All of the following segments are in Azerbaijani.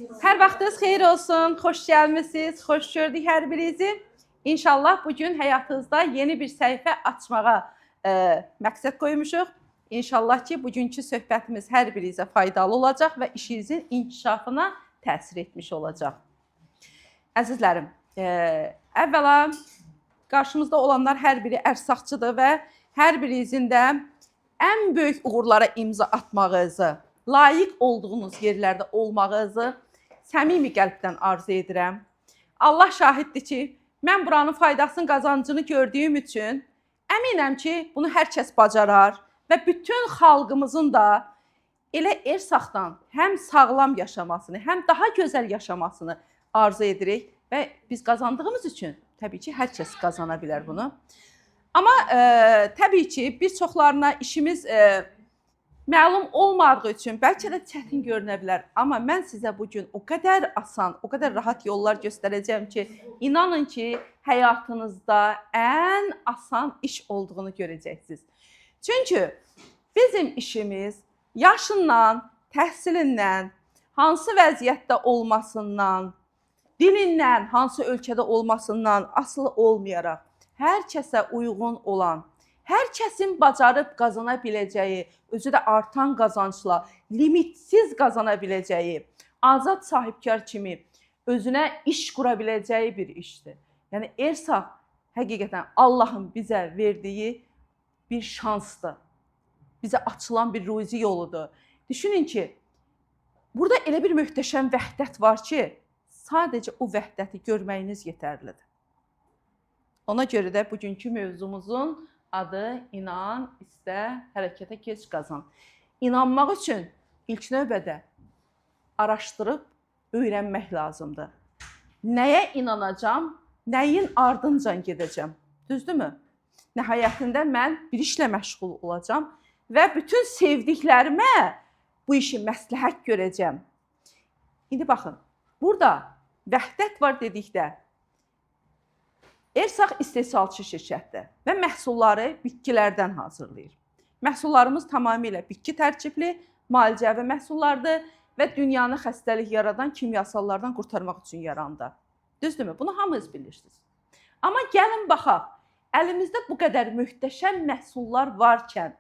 Hər vaxtınız xeyir olsun, xoş gəlmisiniz, xoş gördük hər birinizi. İnşallah bugün həyatınızda yeni bir səhifə açmağa məqsəd qoymuşuq. İnşallah ki, bugünkü söhbətimiz hər birinizə faydalı olacaq və işinizin inkişafına təsir etmiş olacaq. Əzizlərim, əvvəla qarşımızda olanlar hər biri ərsaqçıdır və hər birinizin də ən böyük uğurlara imza atmağınızı, layiq olduğunuz yerlərdə olmağınızı səmimi qəlbdən arzu edirəm. Allah şahiddir ki, mən buranın faydasını, qazancını gördüyüm üçün əminəm ki, bunu hər kəs bacarar və bütün xalqımızın da elə Ersaqdan həm sağlam yaşamasını, həm daha gözəl yaşamasını arzu edirik və biz qazandığımız üçün təbii ki, hər kəs qazana bilər bunu. Amma təbii ki, bir çoxlarına işimiz məlum olmadığı üçün bəlkə də çətin görünə bilər. Amma mən sizə bugün o qədər asan, o qədər rahat yollar göstərəcəm ki, inanın ki, həyatınızda ən asan iş olduğunu görəcəksiniz. Çünki bizim işimiz yaşından, təhsilindən, hansı vəziyyətdə olmasından, dilindən, hansı ölkədə olmasından asılı olmayaraq, hər kəsə uyğun olan, hər kəsin bacarıb qazana biləcəyi, özü də artan qazancla, limitsiz qazana biləcəyi, azad sahibkar kimi özünə iş qura biləcəyi bir işdir. Yəni, Ersaq həqiqətən Allahın bizə verdiyi bir şansdır. Bizə açılan bir ruzi yoludur. Düşünün ki, burada elə bir möhtəşəm vəhdət var ki, sadəcə o vəhdəti görməyiniz yetərlidir. Ona görə də bugünkü mövzumuzun adı inan, istə, hərəkətə keç, qazan. İnanmaq üçün ilk növbədə araşdırıb öyrənmək lazımdır. Nəyə inanacam, nəyin ardınca gedəcəm, düzdürmü? Nəhayətində mən bir işlə məşğul olacam və bütün sevdiklərimə bu işi məsləhət görəcəm. İndi baxın, burada vəhdət var dedikdə, Ersaq istehsalçı şirkətdir və məhsulları bitkilərdən hazırlayır. Məhsullarımız tamamilə bitki tərkibli, müalicəvi məhsullardır və dünyanı xəstəlik yaradan kimyasallardan qurtarmaq üçün yarandı. Düzdürmü? Bunu hamınız bilirsiniz. Amma gəlin baxaq, əlimizdə bu qədər möhtəşəm məhsullar varkən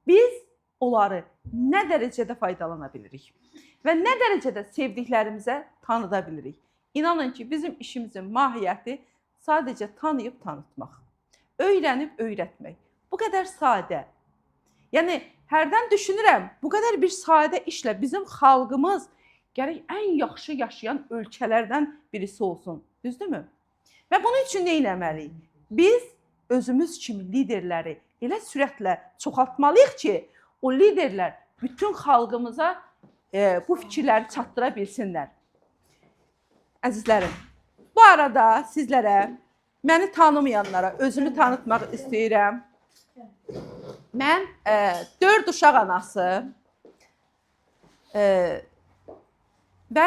biz onları nə dərəcədə faydalana bilirik və nə dərəcədə sevdiklərimizə tanıda bilirik. İnanın ki, bizim işimizin mahiyyəti sadəcə tanıyıb tanıtmaq, öyrənib öyrətmək. Bu qədər sadə. Yəni, hərdən düşünürəm, bu qədər bir sadə işlə bizim xalqımız gərək ən yaxşı yaşayan ölkələrdən birisi olsun. Düzdürmü? Və bunun üçün nə etməliyik? Biz özümüz kimi liderləri elə sürətlə çoxaltmalıyıq ki, o liderlər bütün xalqımıza bu fikirləri çatdıra bilsinlər. Əzizlərim, bu arada sizlərə, məni tanımayanlara özümü tanıtmaq istəyirəm. Mən 4 uşaq anası və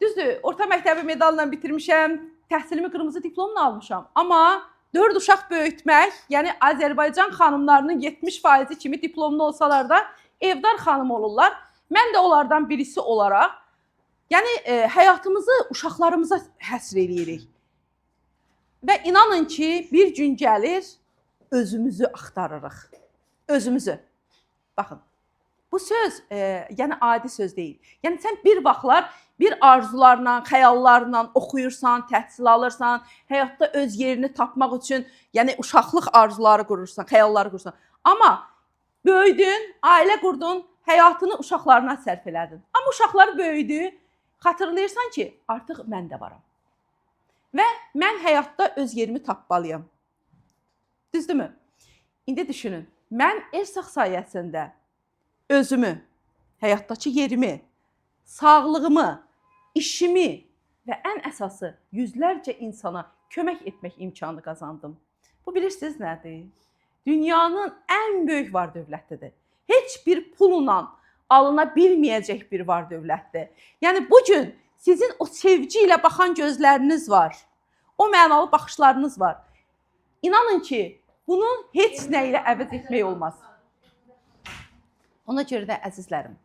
düzdür, orta məktəbi medalla bitirmişəm, təhsilimi qırmızı diplomla almışam. Amma 4 uşaq böyütmək, yəni Azərbaycan xanımlarının 70% kimi diplomlu olsalar da evdar xanım olurlar. Mən də onlardan birisi olaraq, yəni həyatımızı uşaqlarımıza həsr eləyirik. Və inanın ki, bir gün gəlir, özümüzü axtarırıq. Özümüzü. Baxın, bu söz yəni adi söz deyil. Yəni sən bir vaxtlar bir arzularla, xəyallarla oxuyursan, təhsil alırsan, həyatda öz yerini tapmaq üçün, yəni uşaqlıq arzuları qurursan, xəyalları qurursan. Amma böyüdün, ailə qurdun, həyatını uşaqlarına sərf elədin. Amma uşaqlar böyüdü, xatırlayırsan ki, artıq mən də varam. Və mən həyatda öz yerimi tapmalıyam. Düzdürmü? İndi düşünün, mən Ersaq sayəsində özümü, həyatdakı yerimi, sağlığımı, işimi və ən əsası yüzlərcə insana kömək etmək imkanı qazandım. Bu bilirsiniz nədir? Dünyanın ən böyük var-dövlətidir. Heç bir pulla alına bilməyəcək bir var-dövlətdir. Yəni bugün sizin o sevgi ilə baxan gözləriniz var. O mənalı baxışlarınız var. İnanın ki, bunu heç nə ilə əvəz etmək olmaz. Ona görə də əzizlərim,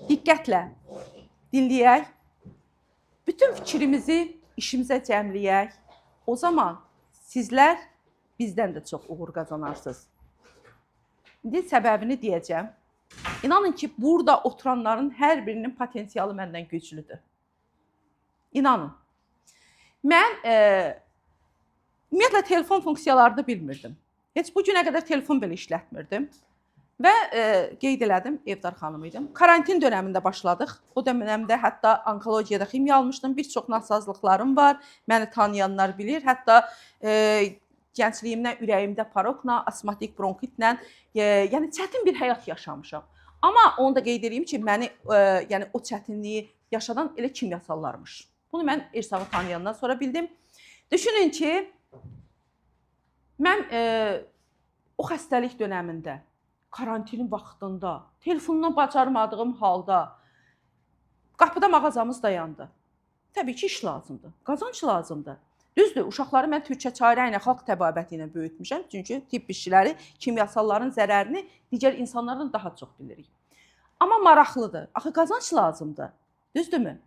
diqqətlə dinləyək, bütün fikrimizi işimizə cəmləyək. O zaman sizlər bizdən də çox uğur qazanarsınız. İndi səbəbini deyəcəm. İnanın ki, burada oturanların hər birinin potensialı məndən güclüdür. İnanın. Mən ümumiyyətlə telefon funksiyalarını bilmirdim. Heç bu günə qədər telefon belə işlətmirdim. Və qeyd elədim, evdar xanım idim. Karantin dönəmində başladıq. O dönəmdə hətta onkologiyada ximya almışdım. Bir çox nasazlıqlarım var. Məni tanıyanlar bilir. Hətta gəncliyimdən ürəyimdə parokla, asmatik bronkitlə, yəni çətin bir həyat yaşamışam. Amma onu da qeyd edeyim ki, məni yəni o çətinliyi yaşadan elə kimyasallarmış. Bunu mən Ersağı tanıyandan sonra bildim. Düşünün ki, mən o xəstəlik dönəmində, karantinin vaxtında, telefondan bacarmadığım halda qapıda mağazamız dayandı. Təbii ki, iş lazımdır, qazanc lazımdır. Düzdür, uşaqları mən Türkçə çarə ilə, xalq təbabəti ilə böyütmüşəm. Çünki tibb işçiləri kimyasalların zərərini digər insanlardan daha çox bilirik. Amma maraqlıdır, axı qazanc lazımdır, düzdürmü?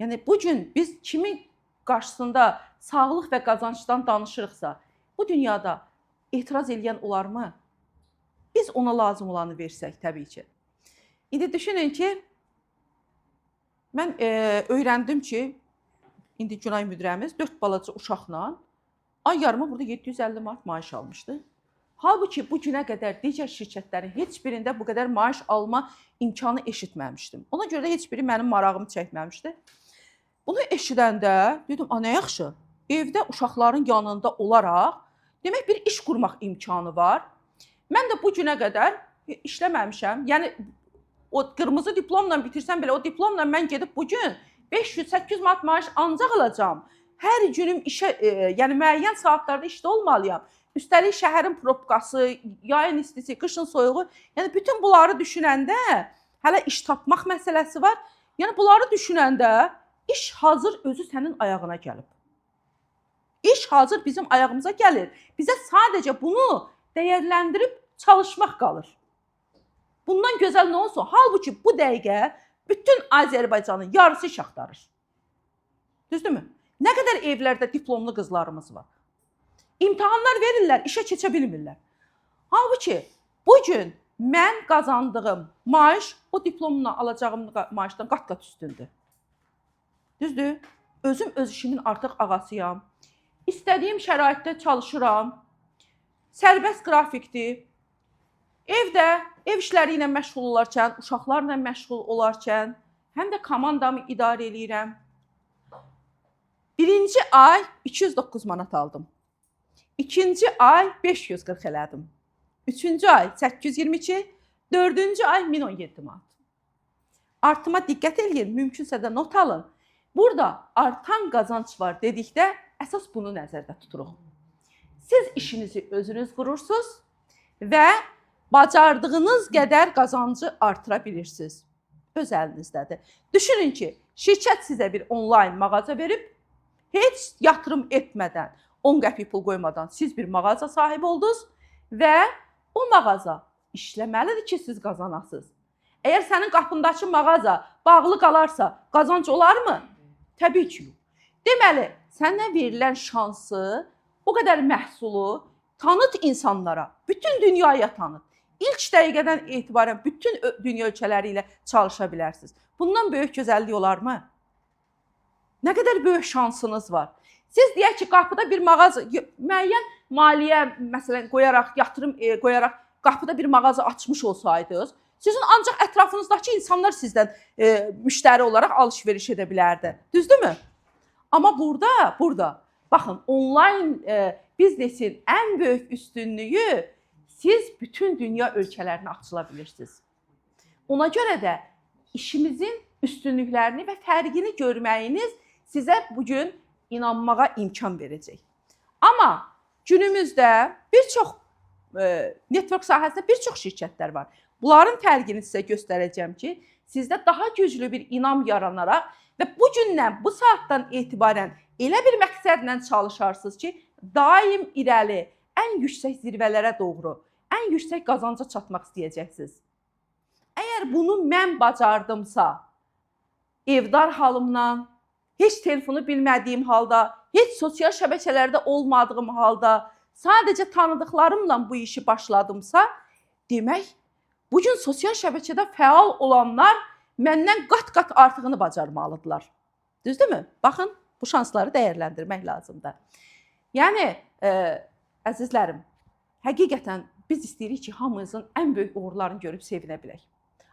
Yəni, bugün biz kimin qarşısında sağlıq və qazancdan danışırıqsa, bu dünyada etiraz edən olarmı? Biz ona lazım olanı versək, təbii ki. İndi düşünün ki, mən öyrəndim ki, indi Günay müdirəmiz 4 balaca uşaqla ay yarımı burada 750 manat maaş almışdı. Halbuki bu günə qədər digər şirkətlərin heç birində bu qədər maaş alma imkanı eşitməmişdim. Ona görə də heç biri mənim marağımı çəkməmişdi. Bunu eşidəndə dedim, nə yaxşı, evdə uşaqların yanında olaraq demək bir iş qurmaq imkanı var. Mən də bu günə qədər işləməmişəm. Yəni, o qırmızı diplomla bitirsəm belə, o diplomla mən gedib bugün 500-800 manat maaş ancaq alacağam. Hər günüm işə, yəni müəyyən saatlarda işdə olmalıyam. Üstəlik şəhərin probkası, yayın istisi, qışın soyuğu. Yəni, bütün bunları düşünəndə, hələ iş tapmaq məsələsi var. Yəni, bunları düşünəndə iş hazır özü sənin ayağına gəlib. İş hazır bizim ayağımıza gəlir. Bizə sadəcə bunu dəyərləndirib çalışmaq qalır. Bundan gözəl nə olsun? Halbuki bu dəqiqə bütün Azərbaycanın yarısı iş axtarır. Düzdürmü? Nə qədər evlərdə diplomlu qızlarımız var. İmtahanlar verirlər, işə keçə bilmirlər. Halbuki bugün mən qazandığım maaş o diplomla alacağım maaşdan qat-qat üstündür. Düzdür? Özüm öz işimin artıq ağasıyam. İstədiyim şəraitdə çalışıram. Sərbəst qrafikdir. Evdə, ev işləri ilə məşğul olarkən, uşaqlarla məşğul olarkən, həm də komandamı idarə edirəm. Birinci ay 209 manat aldım. İkinci ay 540 elədim. Üçüncü ay 822, dördüncü ay 1017 manat. Artıma diqqət edin, mümkünsə də not alın. Burada artan qazanc var dedikdə, əsas bunu nəzərdə tuturuq. Siz işinizi özünüz qurursunuz və bacardığınız qədər qazancı artıra bilirsiniz. Öz əlinizdədir. Düşünün ki, şirkət sizə bir onlayn mağaza verib, heç yatırım etmədən, 10 qəpik pul qoymadan siz bir mağaza sahibi oldunuz və o mağaza işləməlidir ki, siz qazanasınız. Əgər sənin qapındakı mağaza bağlı qalarsa, qazanc olarmı? Təbii ki, yox. Deməli, sənə verilən şansı, o qədər məhsulu tanıt insanlara, bütün dünyaya tanıt. İlk dəqiqədən etibarən bütün dünya ölkələri ilə çalışa bilərsiniz. Bundan böyük gözəllik olarmı? Nə qədər böyük şansınız var. Siz deyək ki, qapıda bir mağaza, müəyyən maliyyə məsələn qoyaraq, yatırım qoyaraq qapıda bir mağaza açmış olsaydınız, sizin ancaq ətrafınızdakı insanlar sizdən müştəri olaraq alış-veriş edə bilərdi. Düzdürmü? Amma burada, baxın, onlayn biznesin ən böyük üstünlüyü siz bütün dünya ölkələrinə açıla bilirsiniz. Ona görə də işimizin üstünlüklərini və fərqini görməyiniz sizə bugün inanmağa imkan verəcək. Amma günümüzdə bir çox network sahəsində bir çox şirkətlər var. Bunların fərqini sizə göstərəcəm ki, sizdə daha güclü bir inam yaranaraq və bugündən, bu saatdan etibarən elə bir məqsədlə çalışarsınız ki, daim irəli, ən yüksək zirvələrə doğru, ən yüksək qazanca çatmaq istəyəcəksiniz. Əgər bunu mən bacardımsa, evdar halımdan, heç telefonu bilmədiyim halda, heç sosial şəbəkələrdə olmadığım halda, sadəcə tanıdıqlarımla bu işi başladımsa, demək, bugün sosial şəbəkədə fəal olanlar məndən qat-qat artığını bacarmalıdırlar. Düzdürmü? Baxın, bu şansları dəyərləndirmək lazımdır. Yəni, əzizlərim, həqiqətən biz istəyirik ki, hamımızın ən böyük uğurlarını görüb sevinə bilək.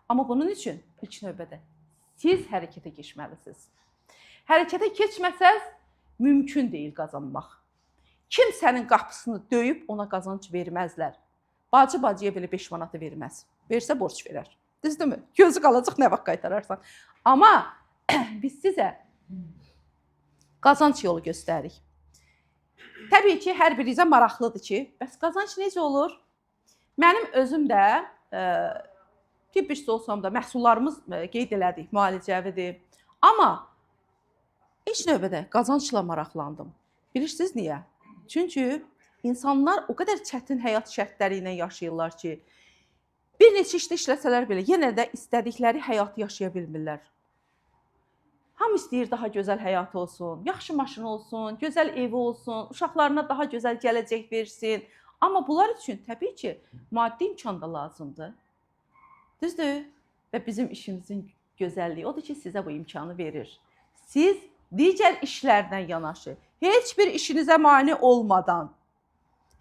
Amma bunun üçün ilk növbədə siz hərəkətə keçməlisiniz. Hərəkətə keçməsəz, mümkün deyil qazanmaq. Kimsənin qapısını döyüb ona qazanc verməzlər. Bacı bacıya belə 5 manatı verməz. Versə borc verər. Düzdürmü? Gözü qalacaq nə vaxt qaytararsan. Amma biz sizə qazanc yolu göstəririk. Təbii ki, hər birinizə maraqlıdır ki, bəs qazanc necə olur? Mənim özüm də tibbişdə olsam da məhsullarımız qeyd elədik, müalicəvidir. Amma ilk növbədə qazancla maraqlandım. Bilirsiniz niyə? Çünki insanlar o qədər çətin həyat şərtləri ilə yaşayırlar ki, bir neçə işdə işləsələr belə yenə də istədikləri həyatı yaşaya bilmirlər. Hamı istəyir daha gözəl həyat olsun, yaxşı maşını olsun, gözəl evi olsun, uşaqlarına daha gözəl gələcək versin. Amma bunlar üçün təbii ki, maddi imkan da lazımdır. Düzdür? Və bizim işimizin gözəlliyi odur ki, sizə bu imkanı verir. Siz digər işlərdən yanaşı, heç bir işinizə mane olmadan,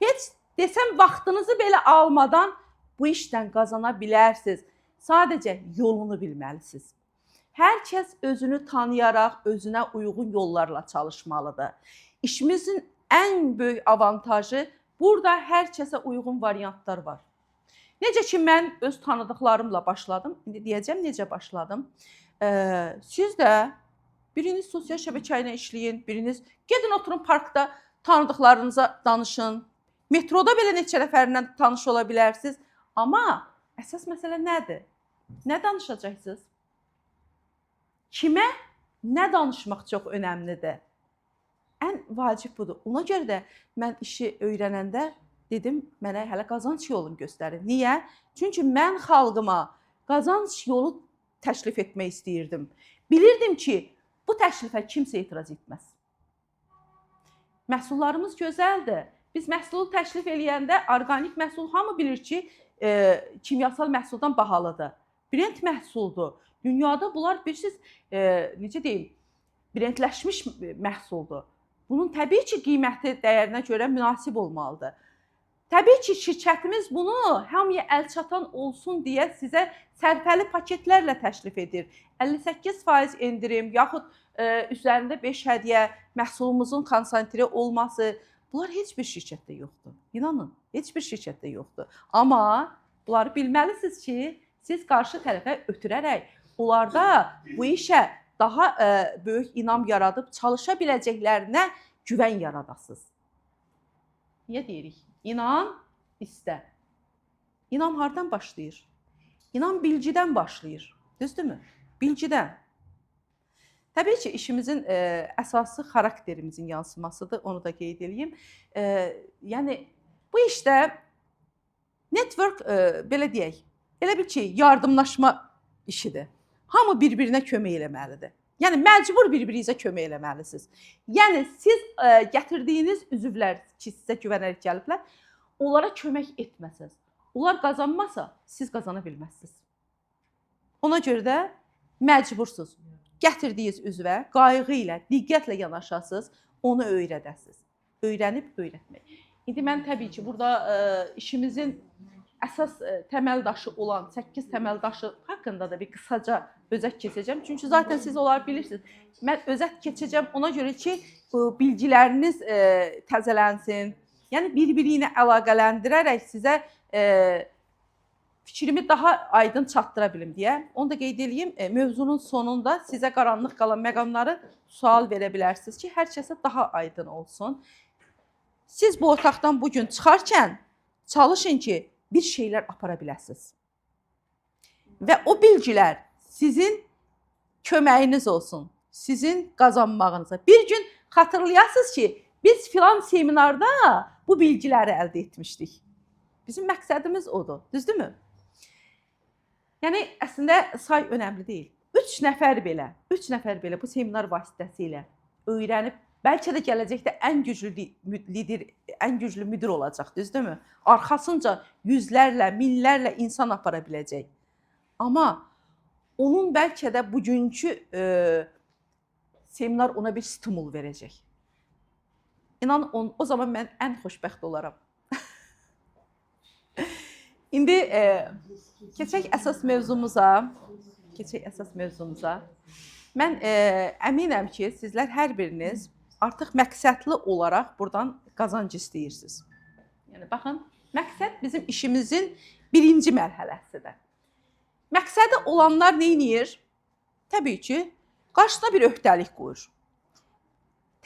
heç desəm vaxtınızı belə almadan bu işdən qazana bilərsiniz. Sadəcə yolunu bilməlisiniz. Hər kəs özünü tanıyaraq, özünə uyğun yollarla çalışmalıdır. İşimizin ən böyük avantajı burada hər kəsə uyğun variantlar var. Necə ki, mən öz tanıdıqlarımla başladım. İndi deyəcəm necə başladım. Siz də biriniz sosial şəbəkə ilə işləyin, biriniz gedin oturun parkda tanıdıqlarınıza danışın. Metroda belə neçə nəfərlə tanış ola bilərsiniz. Amma əsas məsələ nədir? Nə danışacaqsınız? Kimə nə danışmaq çox önəmlidir? Ən vacib budur. Ona görə də mən işi öyrənəndə dedim, mənə hələ qazanc yolunu göstərin. Niyə? Çünki mən xalqıma qazanc yolu təklif etmək istəyirdim. Bilirdim ki, bu təklifə kimsə etiraz etməz. Məhsullarımız gözəldir. Biz məhsulu təklif eləyəndə orqanik məhsul hamı bilir ki, kimyasal məhsuldan bahalıdır. Brend məhsuldur. Dünyada bunlar bilirsiniz, necə deyim, brendləşmiş məhsuldur. Bunun təbii ki, qiyməti dəyərinə görə münasib olmalıdır. Təbii ki, şirkətimiz bunu hamıya əl çatan olsun deyə sizə sərfəli paketlərlə təklif edir. 58% endirim, yaxud üzərində 5 hədiyyə, məhsulumuzun konsantre olması, bunlar heç bir şirkətdə yoxdur. İnanın, heç bir şirkətdə yoxdur. Amma bunları bilməlisiniz ki, siz qarşı tərəfə ötürərək onlarda bu işə daha böyük inam yaradıb çalışa biləcəklərinə güvən yaradasınız. Niyə deyirik? İnan, istə. İnam hardan başlayır? İnam bilgidən başlayır. Düzdürmü? Bilgidən. Təbii ki, işimizin əsası xarakterimizin yansımasıdır. Onu da qeyd edeyim. Yəni, bu işdə network, belə deyək, elə bil ki, yardımlaşma işidir. Hamı bir-birinə kömək eləməlidir. Yəni, məcbur bir-birinizə kömək eləməlisiniz. Yəni, siz gətirdiyiniz üzvlər ki, sizə güvənərək gəliblər, onlara kömək etməsəz, onlar qazanmasa, siz qazana bilməzsiniz. Ona görə də məcbursuz. Gətirdiyiniz üzvə qayğı ilə, diqqətlə yanaşasınız, onu öyrədəsiniz. Öyrənib öyrətmək. İndi mən təbii ki, burada işimizin əsas təməl daşı olan 8 təməl daşı haqqında da bir qısaca özət keçəcəm. Çünki zaten siz onları bilirsiniz. Mən özət keçəcəm ona görə ki, bilgiləriniz təzələnsin. Yəni, bir-biri ilə əlaqələndirərək sizə fikrimi daha aydın çatdıra bilim deyə. Onu da qeyd edeyim, mövzunun sonunda sizə qaranlıq qalan məqamları sual verə bilərsiniz ki, hər kəsə daha aydın olsun. Siz bu otaqdan bugün çıxarkən çalışın ki, bir şeylər apara biləsiniz. Və o bilgilər sizin köməyiniz olsun, sizin qazanmağınıza. Bir gün xatırlayasınız ki, biz filan seminarda bu bilgiləri əldə etmişdik. Bizim məqsədimiz odur, düzdürmü? Yəni, əslində say önəmli deyil. 3 3 nəfər belə bu seminar vasitəsilə öyrənib, bəlkə də gələcəkdə ən güclü lider, ən güclü müdir olacaq, düzdürmü? Arxasınca yüzlərlə, minlərlə insan apara biləcək. Amma onun bəlkə də bugünkü seminar ona bir stimul verəcək. İnan, o zaman mən ən xoşbəxt olaram. İndi keçək əsas mövzumuza. Mən əminəm ki, sizlər hər biriniz artıq məqsədli olaraq buradan qazanc istəyirsiniz. Yəni, baxın, məqsəd bizim işimizin birinci mərhələsidir. Məqsədi olanlar nə edir? Təbii ki, qarşısına bir öhdəlik qoyur.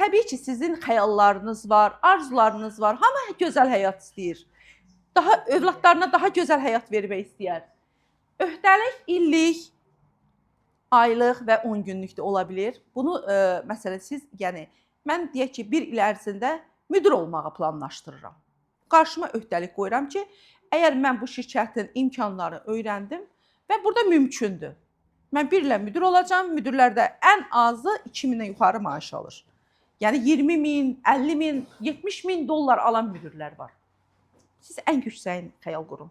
Təbii ki, sizin xəyallarınız var, arzularınız var. Hamı gözəl həyat istəyir. Övladlarına daha gözəl həyat vermək istəyər. Öhdəlik illik, aylıq və 10 günlük də ola bilir. Bunu, məsələn, siz, yəni, mən deyək ki, bir il ərzində müdir olmağı planlaşdırıram. Qarşıma öhdəlik qoyuram ki, əgər mən bu şirkətin imkanlarını öyrəndim və burada mümkündür. Mən bir ilə müdir olacam, müdirlərdə ən azı 2000-dən yuxarı maaş alır. Yəni 20 min, 50 min, 70 min dollar alan müdirlər var. Siz ən yüksəyin xəyal qurun.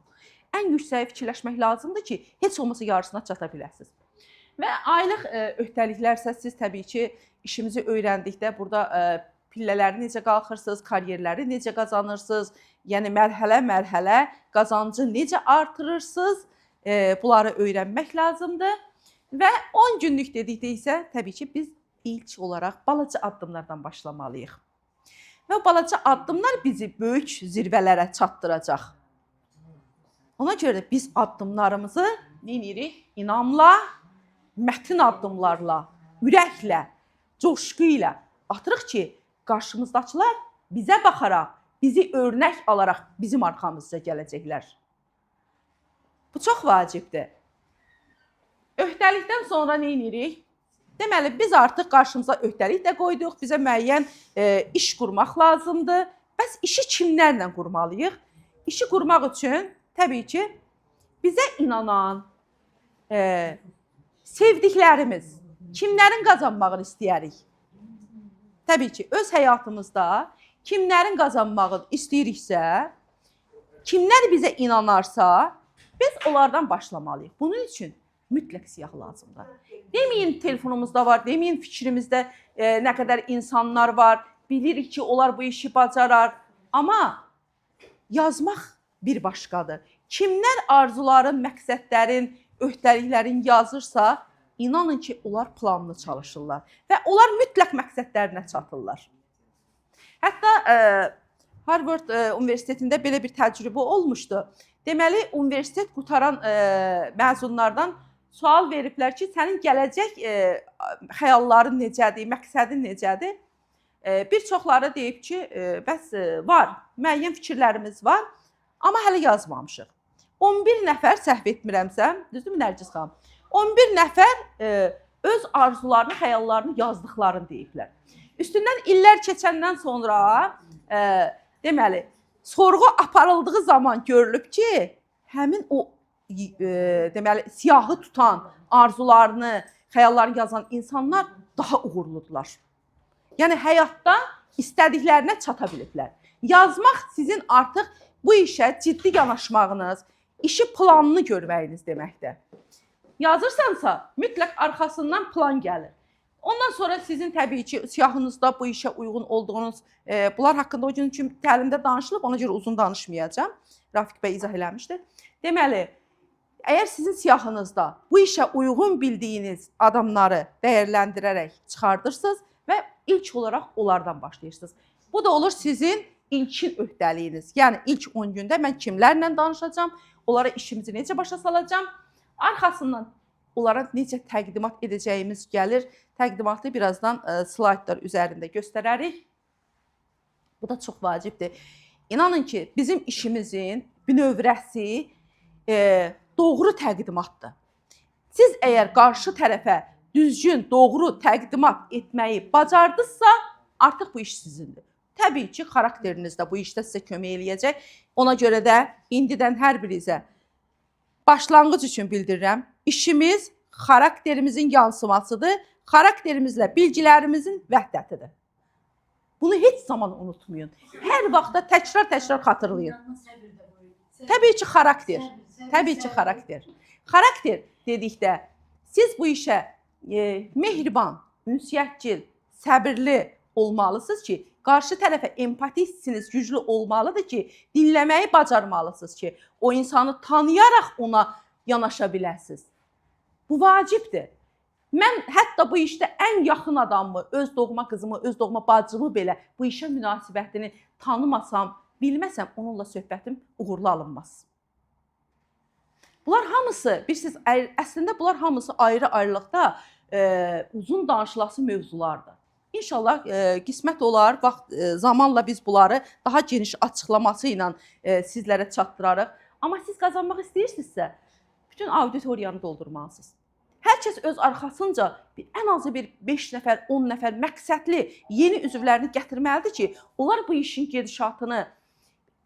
Ən yüksəyi fikirləşmək lazımdır ki, heç olmasa yarısına çata biləsiniz. Və aylıq öhdəliklərsə siz təbii ki, işimizi öyrəndikdə burada pillələri necə qalxırsınız, karyerləri necə qazanırsınız, yəni mərhələ-mərhələ qazancı necə artırırsınız, bunları öyrənmək lazımdır. Və 10 günlük dedikdə isə təbii ki, biz ilk olaraq balaca addımlardan başlamalıyıq. Və balaca addımlar bizi böyük zirvələrə çatdıracaq. Ona görə də biz addımlarımızı nə edirik? İnamla, mətin addımlarla, ürəklə, coşqu ilə atırıq ki, qarşımızdakılar bizə baxaraq, bizi örnək alaraq bizim arxamızca gələcəklər. Bu çox vacibdir. Öhdəlikdən sonra nə edirik? Deməli, biz artıq qarşımıza öhdəlik də qoyduq, bizə müəyyən iş qurmaq lazımdır. Bəs işi kimlərlə qurmalıyıq? İşi qurmaq üçün təbii ki, bizə inanan, sevdiklərimiz, kimlərin qazanmağını istəyərik? Təbii ki, öz həyatımızda kimlərin qazanmağını istəyiriksə, kimlər bizə inanarsa, biz onlardan başlamalıyıq. Bunun üçün mütləq siyah lazımdır. Deməyin telefonumuzda var, deməyin fikrimizdə nə qədər insanlar var, bilirik ki, onlar bu işi bacarar. Amma yazmaq bir başqadır. Kimlər arzuların, məqsədlərin, öhdəliklərin yazırsa, inanın ki, onlar planlı çalışırlar və onlar mütləq məqsədlərinə çatırlar. Hətta Harvard Universitetində belə bir təcrübə olmuşdu. Deməli, universitet qutaran məzunlardan sual veriblər ki, sənin gələcək xəyalların necədir, məqsədin necədir? Bir çoxları deyib ki, bəs var, müəyyən fikirlərimiz var, amma hələ yazmamışıq. 11 nəfər səhv etmirəmsə, düzdürmü Nərgiz xanım? 11 nəfər öz arzularını, xəyallarını yazdıqlarını deyiblər. Üstündən illər keçəndən sonra, deməli, sorğu aparıldığı zaman görülüb ki, həmin o deməli, siyahı tutan, arzularını, xəyallarını yazan insanlar daha uğurludular. Yəni, həyatda istədiklərinə çata biliblər. Yazmaq sizin artıq bu işə ciddi yanaşmağınız, işi planını görməyiniz deməkdir. Yazırsansa, mütləq arxasından plan gəlir. Ondan sonra sizin təbii ki, siyahınızda bu işə uyğun olduğunuz, bunlar haqqında o gün üçün təlimdə danışılıb, ona görə uzun danışmayacağım. Rafiq bəy izah eləmişdir. Deməli, əgər sizin siyahınızda bu işə uyğun bildiyiniz adamları dəyərləndirərək çıxardırsınız və ilk olaraq onlardan başlayırsınız. Bu da olur sizin ilkin öhdəliyiniz. Yəni, ilk 10 gündə mən kimlərlə danışacağım, onlara işimizi necə başa salacağım, arxasından onlara necə təqdimat edəcəyimiz gəlir. Təqdimatı birazdan slaydlar üzərində göstərərik. Bu da çox vacibdir. İnanın ki, bizim işimizin bünövrəsi doğru təqdimatdır. Siz əgər qarşı tərəfə düzgün, doğru təqdimat etməyi bacardınızsa, artıq bu iş sizindir. Təbii ki, xarakteriniz də bu işdə sizə kömək eləyəcək. Ona görə də indidən hər birinizə başlanğıc üçün bildirirəm. İşimiz xarakterimizin yansımasıdır, xarakterimizlə bilgilərimizin vəhdətidir. Bunu heç zaman unutmayın. Hər vaxtda təkrar xatırlayın. Təbii ki, xarakter. Təbii ki, xarakter. Xarakter dedikdə siz bu işə mehriban, ünsiyyətcil, səbirli olmalısınız ki, qarşı tərəfə empati hissiniz güclü olmalıdır ki, dinləməyi bacarmalısınız ki, o insanı tanıyaraq ona yanaşa biləsiniz. Bu vacibdir. Mən hətta bu işdə ən yaxın adamımı, öz doğma qızımı, öz doğma bacımı belə bu işə münasibətini tanımasam, bilməsəm onunla söhbətim uğurlu alınmaz. Bunlar hamısı, bilirsiniz, əslində bunlar hamısı ayrı-ayrılıqda uzun danışılası mövzulardır. İnşallah qismət olar, zamanla biz bunları daha geniş açıqlaması ilə sizlərə çatdırarıq. Amma siz qazanmaq istəyirsinizsə, bütün auditoriyanı doldurmalısınız. Hər kəs öz arxasınca ən azı bir 5 nəfər, 10 nəfər məqsədli yeni üzvlərini gətirməlidir ki, onlar bu işin gedişatını,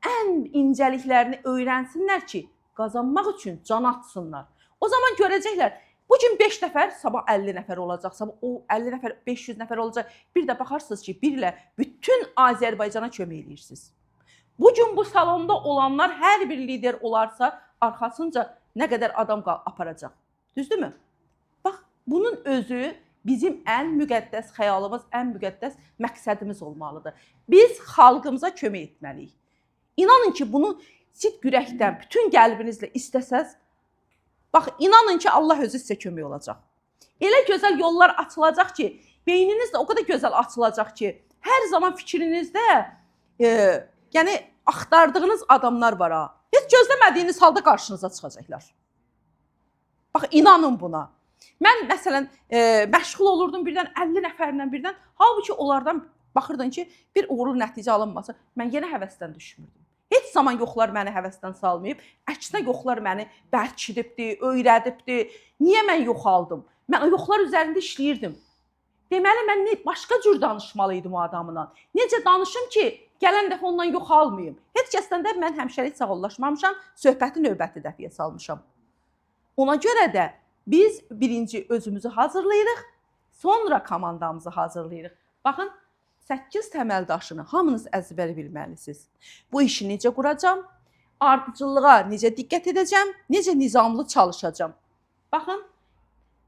ən incəliklərini öyrənsinlər ki, qazanmaq üçün can atsınlar. O zaman görəcəklər, bugün 5 nəfər, sabah 50 nəfər olacaq, sabah o 50 nəfər, 500 nəfər olacaq. Bir də baxarsınız ki, bir ilə bütün Azərbaycana kömək edirsiniz. Bugün bu salonda olanlar hər bir lider olarsa, arxasınca nə qədər adam aparacaq. Düzdürmü? Bax, bunun özü bizim ən müqəddəs xəyalımız, ən müqəddəs məqsədimiz olmalıdır. Biz xalqımıza kömək etməliyik. İnanın ki, bunu sidq ürəkdən, bütün qəlbinizlə istəsəz, bax, inanın ki, Allah özü sizə kömək olacaq. Elə gözəl yollar açılacaq ki, beyniniz də o qədər gözəl açılacaq ki, hər zaman fikrinizdə yəni axtardığınız adamlar var ha. Heç gözləmədiyiniz halda qarşınıza çıxacaqlar. Bax, inanın buna. Mən məsələn məşğul olurdum birdən 50 nəfərlə birdən. Halbuki onlardan baxırdın ki, bir uğurlu nəticə alınmasa, mən yenə həvəsdən düşmürdüm. Heç zaman yoxlar məni həvəsdən salmayıb, əksinə yoxlar məni bərkidibdi, öyrədibdi. Niyə mən yoxaldım? Mən yoxlar üzərində işləyirdim. Deməli, mən başqa cür danışmalıydım o adamla. Necə danışım ki, gələn dəfə ondan yoxalmayım. Heç kəsdən də mən həmişəlik sağollaşmamışam, söhbəti növbəti dəfəyə salmışam. Ona görə də biz birinci özümüzü hazırlayırıq, sonra komandamızı hazırlayırıq. Baxın, 8 təməl daşını hamınız əzbər bilməlisiniz. Bu işi necə quracam, ardıcıllığa necə diqqət edəcəm, necə nizamlı çalışacam. Baxın,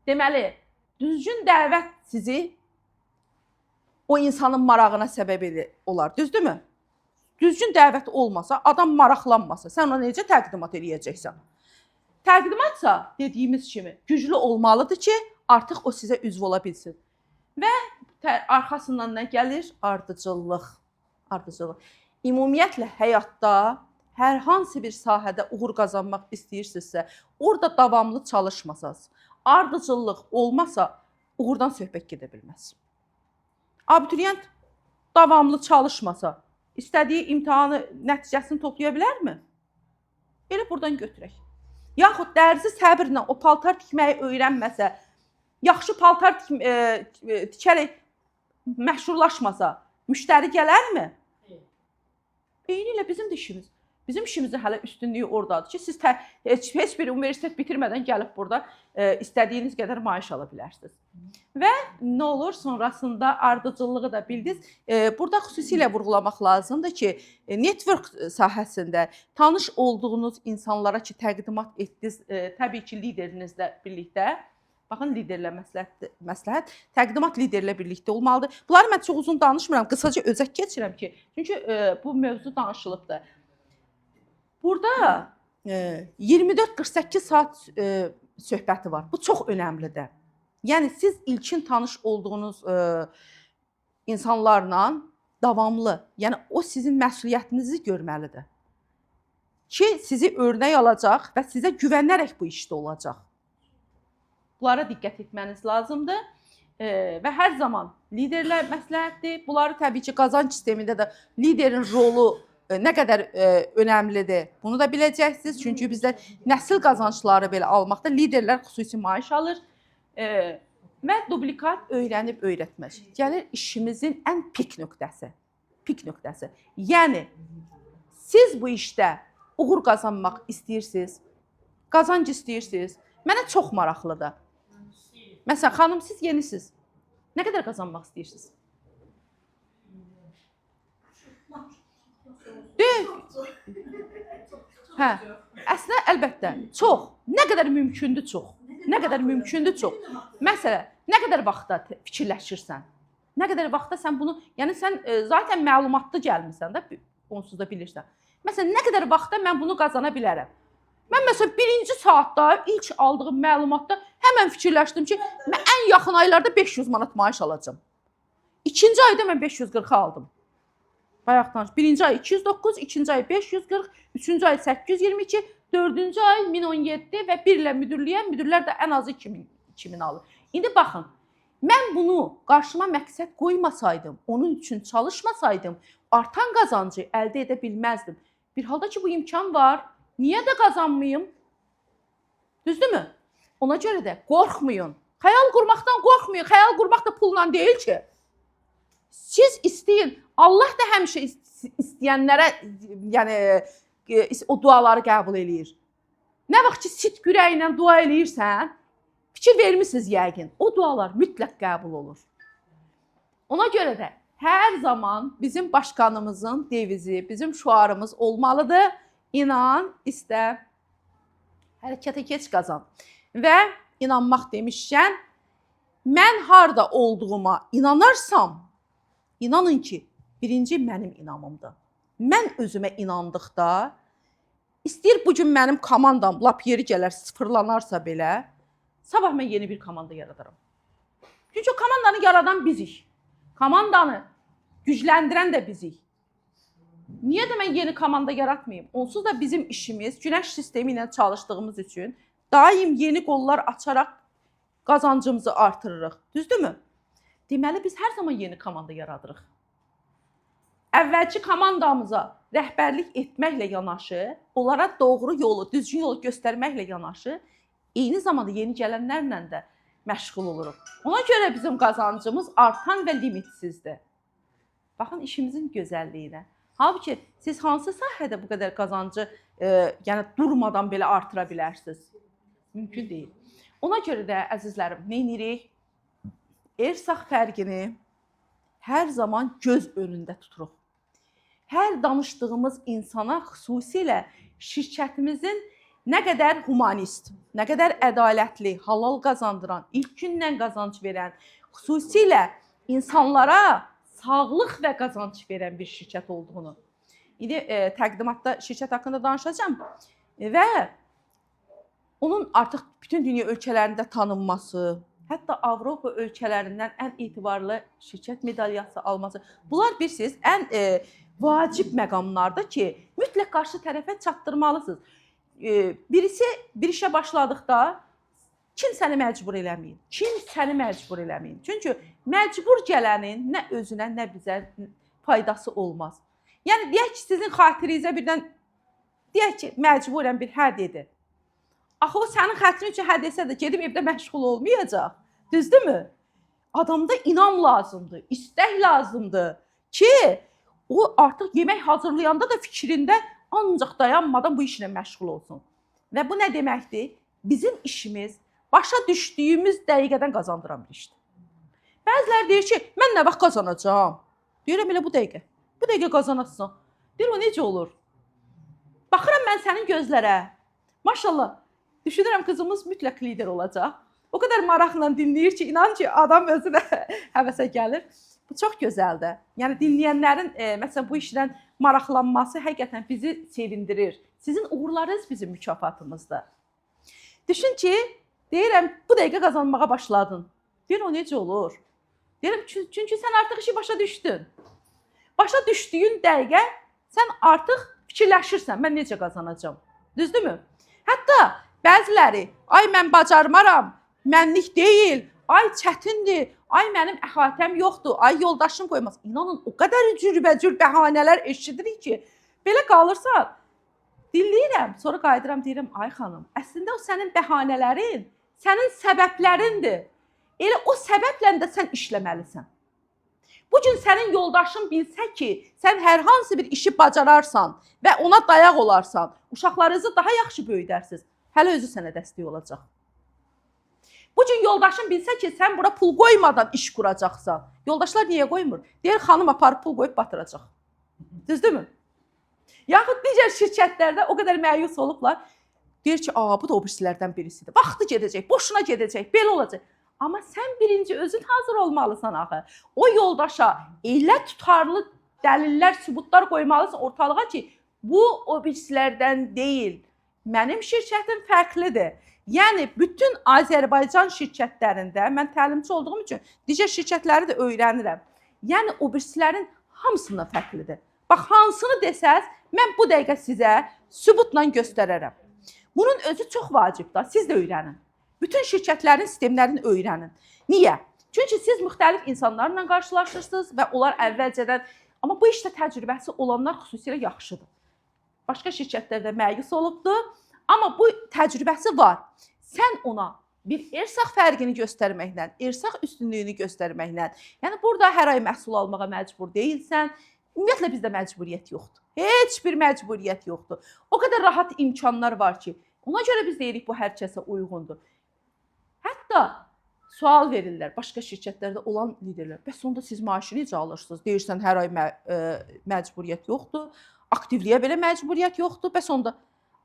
deməli, düzgün dəvət sizi o insanın marağına səbəb olar, düzdürmü? Düzgün dəvət olmasa, adam maraqlanmasa, sən ona necə təqdimat eləyəcəksən? Təqdimatsa, dediyimiz kimi, güclü olmalıdır ki, artıq o sizə üzv ola bilsin. Və arxasından nə gəlir? Ardıcıllıq. Ümumiyyətlə, həyatda hər hansı bir sahədə uğur qazanmaq istəyirsinizsə, orada davamlı çalışmasaz, ardıcıllıq olmasa, uğurdan söhbət gedə bilməz. Abituriyent davamlı çalışmasa, istədiyi imtahanı, nəticəsini toplaya bilərmi? Elə buradan götürək. Yaxud dərzi səbirlə o paltar tikməyi öyrənməsə, yaxşı paltar tikərək məşhurlaşmasa, müştəri gələrmi? Eynilə bizim də işimiz. Bizim işimizin hələ üstünlüyü oradadır ki, siz heç bir universitet bitirmədən gəlib burada istədiyiniz qədər maaş ala bilərsiniz. Və nə olur, sonrasında ardıcıllığı da bildiniz. Burada xüsusilə vurğulamaq lazımdır ki, network sahəsində tanış olduğunuz insanlara ki, təqdimat etdiniz, təbii ki, liderinizlə birlikdə. Baxın, liderlə məsləhət, təqdimat liderlə birlikdə olmalıdır. Bunları mən çox uzun danışmıram, qısaca özək keçirəm ki, çünki bu mövzu danışılıbdır. Burada 24-48 saat söhbəti var. Bu çox önəmlidir. Yəni, siz ilkin tanış olduğunuz insanlarla davamlı, yəni o sizin məsuliyyətinizi görməlidir. Ki, sizi örnək alacaq və sizə güvənərək bu işdə olacaq. Bunlara diqqət etməniz lazımdır və hər zaman liderlər məsləhətdir. Bunları təbii ki, qazanc sistemində də liderin rolu nə qədər önəmlidir, bunu da biləcəksiniz. Çünki bizdə nəsil qazancları belə almaqda liderlər xüsusi maaş alır və dublikat öyrənib öyrətmək. Gəlir işimizin ən pik nöqtəsi. Yəni, siz bu işdə uğur qazanmaq istəyirsiniz, qazanc istəyirsiniz, mənə çox maraqlıdır. Məsələn, xanım siz yenisiniz. Nə qədər qazanmaq istəyirsiniz? Deyil. Hə, əslində əlbəttə çox. Nə qədər mümkündür çox. Nə qədər mümkündür çox. Məsələn, nə qədər vaxtda fikirləşirsən? Nə qədər vaxtda sən bunu, yəni sən zaten məlumatlı gəlmirsən də, onsuz da bilirsən. Məsələn, nə qədər vaxtda mən bunu qazana bilərəm? Mən məsələn, birinci saatda ilk aldığım məlumatda həmən fikirləşdim ki, mən ən yaxın aylarda 500 manat maaş alacağım. İkinci ayda mən 540 aldım. Bayaqdan, birinci ay 209, ikinci ay 540, üçüncü ay 822, dördüncü ay 1017 və bir ilə müdürlüyəm, müdürlər də ən azı 2000 alır. İndi baxın, mən bunu qarşıma məqsəd qoymasaydım, onun üçün çalışmasaydım, artan qazancı əldə edə bilməzdim. Bir halda ki, bu imkan var, niyə də qazanmayım? Düzdürmü? Ona görə də qorxmayın. Xəyal qurmaqdan qorxmayın. Xəyal qurmaq da pulla deyil ki. Siz istəyin. Allah da həmişə istəyənlərə, yəni o duaları qəbul eləyir. Nə vaxt ki, sidq ürəklə dua eləyirsən, fikir vermisiniz yəqin. O dualar mütləq qəbul olur. Ona görə də hər zaman bizim başqanımızın devizi, bizim şüarımız olmalıdır. İnan, istə, hərəkətə keç qazan. Və inanmaq demişkən, mən harda olduğuma inanarsam, inanın ki, birinci mənim inamımdır. Mən özümə inandıqda, istəyir bugün mənim komandam lap yeri gələr, sıfırlanarsa belə, sabah mən yeni bir komanda yaradaram. Çünki o komandanı yaradan bizik. Komandanı gücləndirən də bizik. Niyə də mən yeni komanda yaratmayayım? Onsuz da bizim işimiz günəş sistemi ilə çalışdığımız üçün daim yeni qollar açaraq qazancımızı artırırıq. Düzdürmü? Deməli, biz hər zaman yeni komanda yaradırıq. Əvvəlki komandamıza rəhbərlik etməklə yanaşı, onlara doğru yolu, düzgün yolu göstərməklə yanaşı, eyni zamanda yeni gələnlərlə də məşğul oluruq. Ona görə bizim qazancımız artan və limitsizdir. Baxın, işimizin gözəlliyinə. Halbuki, siz hansı sahədə bu qədər qazancı yəni durmadan belə artıra bilərsiniz? Mümkün deyil. Ona görə də, əzizlərim, nə edirik? Ersaq fərqini hər zaman göz önündə tuturuq. Hər danışdığımız insana, xüsusilə şirkətimizin nə qədər humanist, nə qədər ədalətli, halal qazandıran, ilk gündən qazanc verən, xüsusilə insanlara sağlıq və qazanc verən bir şirkət olduğunu. İndi təqdimatda şirkət haqqında danışacağım və onun artıq bütün dünya ölkələrində tanınması, hətta Avropa ölkələrindən ən etibarlı şirkət medalyası alması. Bunlar bilirsiniz, ən vacib məqamlardır ki, mütləq qarşı tərəfə çatdırmalısınız. Birisi bir işə başladıqda kim səni məcbur eləməyin? Kim səni məcbur eləməyin? Çünki məcbur gələnin nə özünə, nə bizə faydası olmaz. Yəni, deyək ki, sizin xatirinizə birdən, deyək ki, məcburən bir hə dedi. Axı, o sənin xətrin üçün hə desə də gedib evdə məşğul olmayacaq. Düzdürmü? Adamda inam lazımdır, istək lazımdır ki, o artıq yemək hazırlayanda da fikrində ancaq dayanmadan bu işlə məşğul olsun. Və bu nə deməkdir? Bizim işimiz başa düşdüyümüz dəqiqədən qazandıran bir işdir. Bəziləri deyir ki, mən nə vaxt qazanacağam? Deyirəm, elə bu dəqiqə. Bu dəqiqə qazanasın. Deyir, o necə olur? Baxıram mən sənin gözlərə. Maşallah, düşünürəm qızımız mütləq lider olacaq. O qədər maraqla dinləyir ki, inan ki, adam özünə həvəsə gəlir. Bu çox gözəldir. Yəni, dinləyənlərin məsələn, bu işdən maraqlanması həqiqətən bizi sevindirir. Sizin uğurlarınız bizim mükafatımızdır. Düşün ki, deyirəm, bu dəqiqə qazanmağa başladın. Deyir, o necə olur? Deyirəm, çünki sən artıq işi başa düşdün. Başa düşdüyün dəqiqə sən artıq fikirləşirsən, mən necə qazanacağam. Düzdürmü? Hətta bəziləri, ay mən bacarmaram, mənlik deyil, ay çətindir, ay mənim əhatəm yoxdur, ay yoldaşım qoymaz. İnanın, o qədər cürbəcür bəhanələr eşidirik ki, belə qalırsa, dinləyirəm, sonra qayıdıram, deyirəm, ay xanım, əslində o sənin bəhanələrin, sənin səbəblərindir. Elə o səbəblə də sən işləməlisən. Bugün sənin yoldaşın bilsə ki, sən hər hansı bir işi bacararsan və ona dayaq olarsan, uşaqlarınızı daha yaxşı böyüdərsiniz, hələ özü sənə dəstək olacaq. Bu gün yoldaşın bilsə ki, sən bura pul qoymadan iş quracaqsan, yoldaşlar niyə qoymur? Deyir, xanım aparıb pul qoyub batıracaq. Düzdürmü? Yaxud digər şirkətlərdə o qədər məyus olublar. Deyir ki, bu da o birisilərdən birisidir. Vaxtı gedəcək, boşuna gedəcək, belə olacaq. Amma sən birinci özün hazır olmalısan axı. O yoldaşa elə tutarlı dəlillər, sübutlar qoymalısan ortalığa ki, bu o birisilərdən deyil. Mənim şirkətim fərqlidir. Yəni, bütün Azərbaycan şirkətlərində, mən təlimçi olduğum üçün digər şirkətləri də öyrənirəm. Yəni, o birisilərin hamısından fərqlidir. Bax, hansını desəz, mən bu dəqiqə sizə sübutla göstərərəm. Bunun özü çox vacibdir, siz də öyrənin. Bütün şirkətlərin sistemlərini öyrənin. Niyə? Çünki siz müxtəlif insanlarla qarşılaşırsınız və onlar əvvəlcədən, amma bu işdə təcrübəsi olanlar xüsusilə yaxşıdır. Başqa şirkətlərdə məyus olubdur, amma bu təcrübəsi var. Sən ona bir ersaq fərqini göstərməklə, ersaq üstünlüyünü göstərməklə, yəni burada hər ay məhsul almağa məcbur deyilsən, ümumiyyətlə bizdə məcburiyyət yoxdur. Heç bir məcburiyyət yoxdur. O qədər rahat imkanlar var ki, ona görə biz deyirik bu hər kəsə uyğundur. Hətta sual verirlər başqa şirkətlərdə olan liderlər. Bəs onda siz maaşı necə alırsınız? Deyirsən hər ay məcburiyyət yoxdur, aktivliyə belə məcburiyyət yoxdur. Bəs onda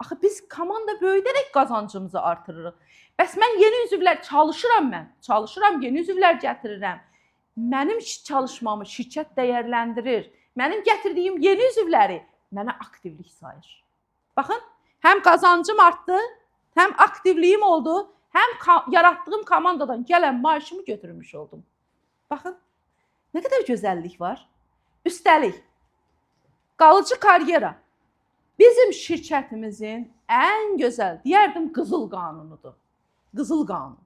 axı biz komanda böyüdərək qazancımızı artırırıq. Bəs mən yeni üzvlər çalışıram, yeni üzvlər gətirirəm. Mənim çalışmamı şirkət dəyərləndirir. Mənim gətirdiyim yeni üzvləri mənə aktivlik sayır. Baxın, həm qazancım artdı, həm aktivliyim oldu, həm yaratdığım komandadan gələn maaşımı götürmüş oldum. Baxın, nə qədər gözəllik var. Üstəlik, qalıcı karyera bizim şirkətimizin ən gözəl, deyərdim, qızıl qanunudur. Qızıl qanun.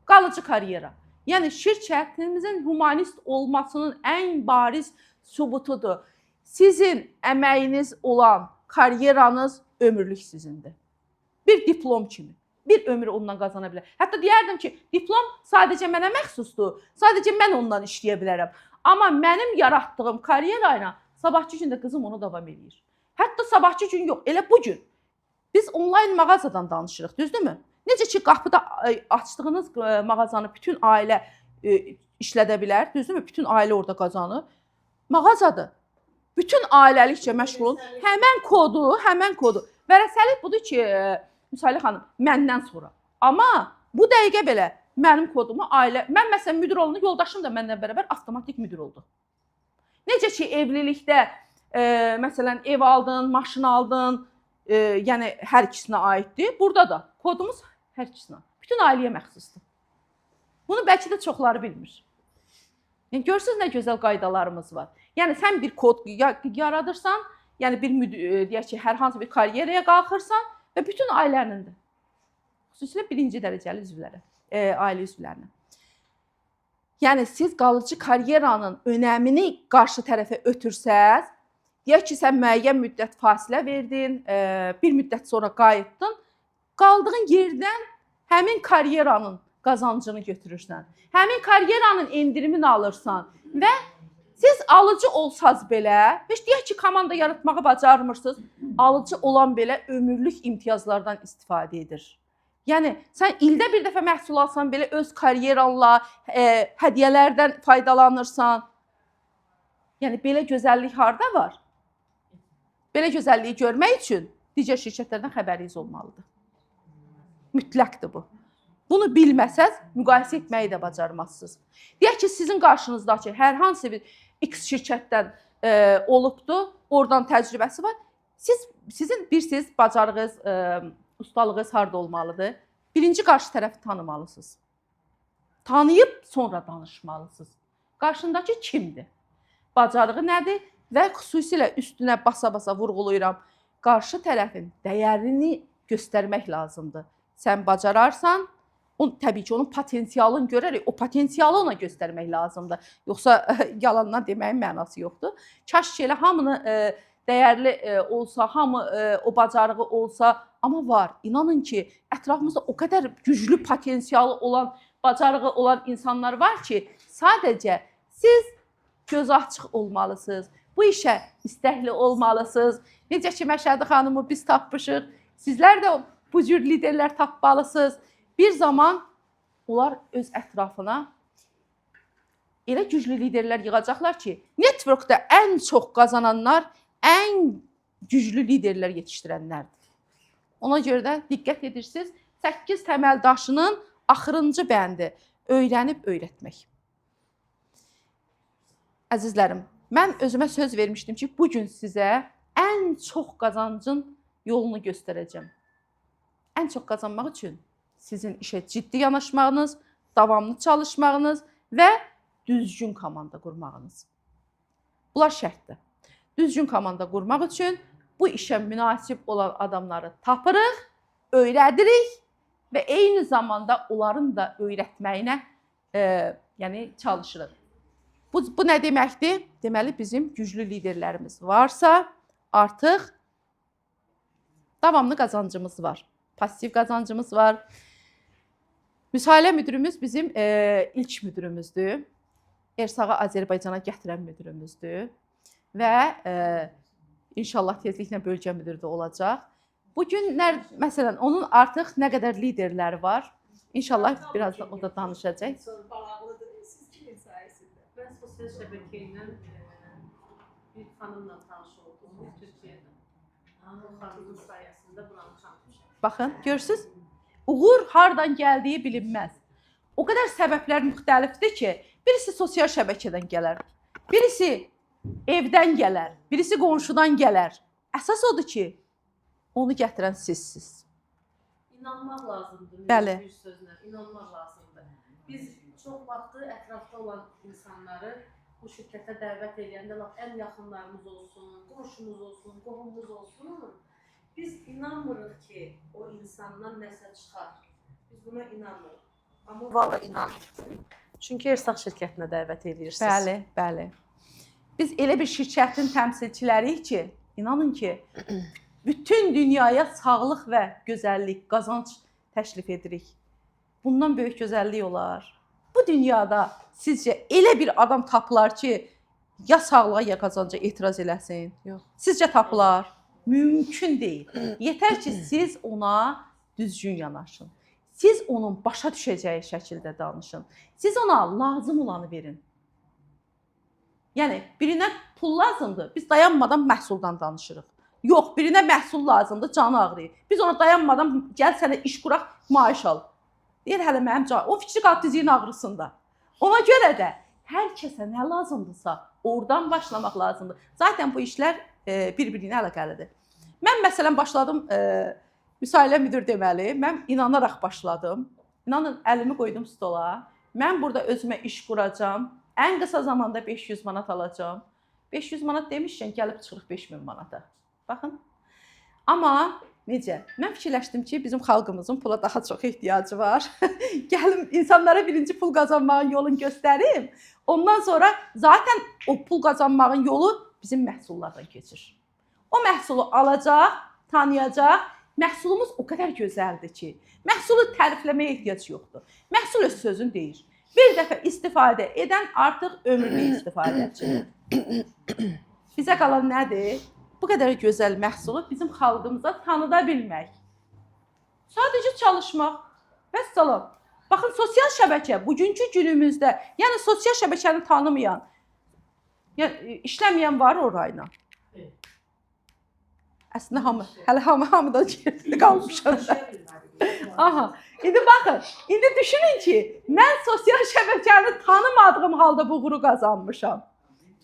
Qalıcı karyera. Yəni, şirkətimizin humanist olmasının ən bariz sübutudur. Sizin əməyiniz olan karyeranız ömürlük sizindir. Bir diplom kimi. Bir ömür ondan qazana bilər. Hətta deyərdim ki, diplom sadəcə mənə məxsusdur. Sadəcə mən ondan işləyə bilərəm. Amma mənim yaratdığım karyera ilə sabahçı gün də qızım onu davam edir. Hətta sabahçı gün yox, elə bu gün. Biz onlayn mağazadan danışırıq, düzdürmü? Necə ki, qapıda açdığınız mağazanı bütün ailə işlədə bilər, düzdürmü? Bütün ailə orada qazanır. Mağazadır. Bütün ailəlikcə məşğul olun. Həmən kodu. Vərəsəlik budur ki, Müsalə xanım, məndən sonra. Amma bu dəqiqə belə mənim kodumu mən məsələn müdür olanda, yoldaşım da məndən bərabər avtomatik müdür oldu. Necə ki, evlilikdə, məsələn, ev aldın, maşın aldın, yəni hər ikisinə aiddir. Burada da kodumuz hər ikisinə, bütün ailəyə məxsusdur. Bunu bəlkə də çoxları bilmir. Yəni, görürsünüz nə gözəl qaydalarımız var. Yəni, sən bir kod yaradırsan, yəni deyək ki, hər hansı bir karyeraya qalxırsan və bütün ailənindir. Xüsusilə birinci dərəcəli üzvlərə, ailə üzvlərinə. Yəni, siz qalıcı karyeranın önəmini qarşı tərəfə ötürsəz, deyək ki, sən müəyyən müddət fasilə verdin, bir müddət sonra qayıtdın, qaldığın yerdən həmin karyeranın qazancını götürürsən. Həmin karyeranın endirimini alırsan və siz alıcı olsaz belə, deyək ki, komanda yaratmağı bacarmırsınız, alıcı olan belə ömürlük imtiyazlardan istifadə edir. Yəni, sən ildə bir dəfə məhsul alsan, belə öz karyeranla hədiyyələrdən faydalanırsan. Yəni, belə gözəllik harada var? Belə gözəlliyi görmək üçün digər şirkətlərdən xəbəriniz olmalıdır. Mütləqdir bu. Bunu bilməsəz, müqayisə etməyi də bacarmazsınız. Deyək ki, sizin qarşınızdakı hər hansı bir X şirkətdən olubdur, oradan təcrübəsi var. Sizin bilirsiniz, bacarığınız, ustalığınız harada olmalıdır? Birinci qarşı tərəfi tanımalısınız. Tanıyıb sonra danışmalısınız. Qarşındakı kimdir? Bacarığı nədir? Və xüsusilə üstünə basa-basa vurğulayıram. Qarşı tərəfin dəyərini göstərmək lazımdır. Sən bacararsan, təbii ki, onun potensialını görərək, o potensialı ona göstərmək lazımdır. Yoxsa yalandan deməyin mənası yoxdur. Kaş ki, elə hamını dəyərli olsa, hamı o bacarığı olsa, amma var. İnanın ki, ətrafımızda o qədər güclü potensialı olan, bacarığı olan insanlar var ki, sadəcə siz göz açıq olmalısınız. Bu işə istəkli olmalısınız. Necə ki, Məşədi xanımı biz tapmışıq. Sizlər də bu cür liderlər tapmalısınız. Bir zaman onlar öz ətrafına elə güclü liderlər yığacaqlar ki, networkda ən çox qazananlar ən güclü liderlər yetişdirənlərdir. Ona görə də diqqət edirsiniz, 8 təməl daşının axırıncı bəndi öyrənib öyrətmək. Əzizlərim, mən özümə söz vermişdim ki, bugün sizə ən çox qazancın yolunu göstərəcəm. Ən çox qazanmaq üçün sizin işə ciddi yanaşmağınız, davamlı çalışmağınız və düzgün komanda qurmağınız. Bunlar şərtdir. Düzgün komanda qurmaq üçün bu işə münasib olan adamları tapırıq, öyrədirik və eyni zamanda onların da öyrətməyinə çalışırıq. Bu nə deməkdir? Deməli, bizim güclü liderlərimiz varsa, artıq davamlı qazancımız var, pasiv qazancımız var. Müsahilə müdürümüz bizim ilk müdürümüzdür. Ersağı Azərbaycana gətirən müdürümüzdür və inşallah tezliklə bölgə müdürü də olacaq. Bugün, məsələn, onun artıq nə qədər liderləri var? İnşallah birazdan o da danışacaq. Siz kimin sayəsində? Mən sosial şəbəkə ilə bir xanımla tanış oldum Türkiyədə. O xanımın sayəsində buranı tanımışam. Baxın, görürsünüz? Uğur hardan gəldiyi bilinməz. O qədər səbəblər müxtəlifdir ki, birisi sosial şəbəkədən gələr, birisi evdən gələr, birisi qonşudan gələr. Əsas odur ki, onu gətirən sizsiniz. İnanmaq lazımdır. Bəli. Bir sözlə, inanmaq lazımdır. Biz çox vaxtı ətrafda olan insanları bu şirkətə dəvət edəndə ən yaxınlarımız olsun, qonşumuz olsun, qohumumuz olsun. Biz inanmırıq ki, o insandan nəsə çıxar. Biz buna inanmırıq. Amma vallahi inanmırıq. Çünki Ersaq şirkətinə dəvət edirsiniz. Bəli, bəli. Biz elə bir şirkətin təmsilçiləriyik ki, inanın ki, bütün dünyaya sağlıq və gözəllik, qazanc təklif edirik. Bundan böyük gözəllik olar. Bu dünyada sizcə elə bir adam tapılar ki, ya sağlığa ya qazanca etiraz eləsin? Yox. Sizcə tapılar? Mümkün deyil. Yetər ki, siz ona düzgün yanaşın. Siz onun başa düşəcəyi şəkildə danışın. Siz ona lazım olanı verin. Yəni, birinə pul lazımdır, biz dayanmadan məhsuldan danışırıq. Yox, birinə məhsul lazımdır, canı ağrıyır. Biz ona dayanmadan, gəl sənə iş quraq, maaş al. Deyir, hələ mənim canım, o fikri qalb diziyin ağrısında. Ona görə də hər kəsə nə lazımdırsa, oradan başlamaq lazımdır. Zaten bu işlər bir-birinə əlaqəlidir. Mən məsələn başladım, müsahilə müdür deməli, mən inanaraq başladım. İnanın, əlimi qoydum stola. Mən burada özümə iş quracam. Ən qısa zamanda 500 manat alacam. 500 manat demişkən, gəlib çıxırıq 5000 manata. Baxın. Amma necə? Mən fikirləşdim ki, bizim xalqımızın pula daha çox ehtiyacı var. Gəlim insanlara birinci pul qazanmağın yolunu göstərim. Ondan sonra zaten o pul qazanmağın yolu bizim məhsullardan keçir. O məhsulu alacaq, tanıyacaq. Məhsulumuz o qədər gözəldir ki, məhsulu tərifləməyə ehtiyac yoxdur. Məhsul öz sözün deyir. Bir dəfə istifadə edən artıq ömürlük istifadəçidir. Bizə qalan nədir? Bu qədər gözəl məhsulu bizim xalqımıza tanıda bilmək. Sadəcə çalışmaq. Vəssalam. Baxın, sosial şəbəkə bugünkü günümüzdə, yəni sosial şəbəkəni tanımayan, yəni işləməyən var orayla. Əslində hələ hamıdan geride qalmışam. Aha, indi baxın, indi düşünün ki, mən sosial şəbəkəni tanımadığım halda bu uğuru qazanmışam.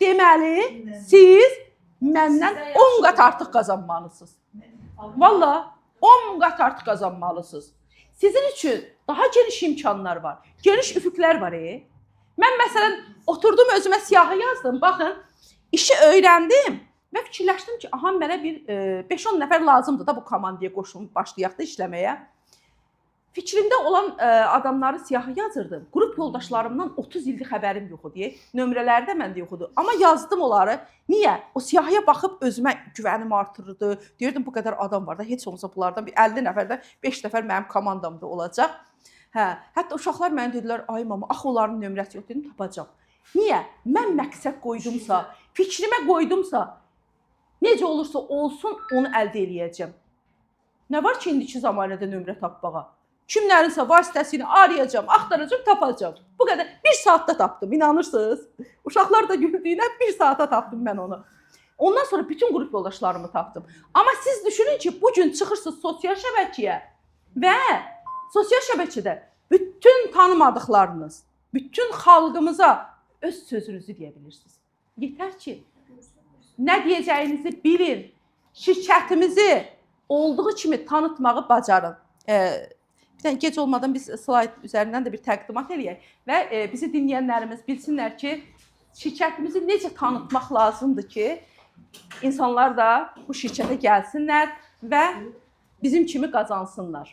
Deməli, siz məndən 10 qat artıq qazanmalısınız. Valla, 10 qat artıq qazanmalısınız. Sizin üçün daha geniş imkanlar var, geniş üfüqlər var. Mən məsələn, oturdum özümə siyahı yazdım, baxın, işi öyrəndim. Və fikirləşdim ki, aha, mənə bir 5-10 nəfər lazımdır da bu komandaya qoşulub başlayaq da işləməyə. Fikrimdə olan adamları siyahı yazırdım. Qrup yoldaşlarımdan 30 ildir xəbərim yox idi. Nömrələri də məndə yox idi. Amma yazdım onları. Niyə? O siyahıya baxıb özümə güvənim artırırdı. Deyirdim, bu qədər adam var da, heç olmasa bunlardan bir 50 nəfərdən 5 nəfər mənim komandamda olacaq. Hətta uşaqlar mənə dedilər, ay mama, axı onların nömrəsi yox, dedim, tapacaq. Niyə? Mən məqsəd qoydumsa, fikrimə qoydumsa, necə olursa olsun onu əldə eləyəcəm. Nə var ki, indiki zamanədə nömrə tapmağa? Kimlərinsə vasitəsini arayacağam, axtaracağam, tapacağam. Bu qədər. 1 saatda tapdım, inanırsınız? Uşaqlar da güldüyünə 1 saata tapdım mən onu. Ondan sonra bütün qrup yoldaşlarımı tapdım. Amma siz düşünün ki, bu gün çıxırsınız sosial şəbəkəyə və sosial şəbəkədə bütün tanımadıqlarınız, bütün xalqımıza öz sözünüzü deyə bilirsiniz. Yetər ki, nə deyəcəyinizi bilin, şirkətimizi olduğu kimi tanıtmağı bacarın. Bir dənə gec olmadan biz slayd üzərindən də bir təqdimat eləyək və bizi dinləyənlərimiz bilsinlər ki, şirkətimizi necə tanıtmaq lazımdır ki, insanlar da bu şirkətə gəlsinlər və bizim kimi qazansınlar.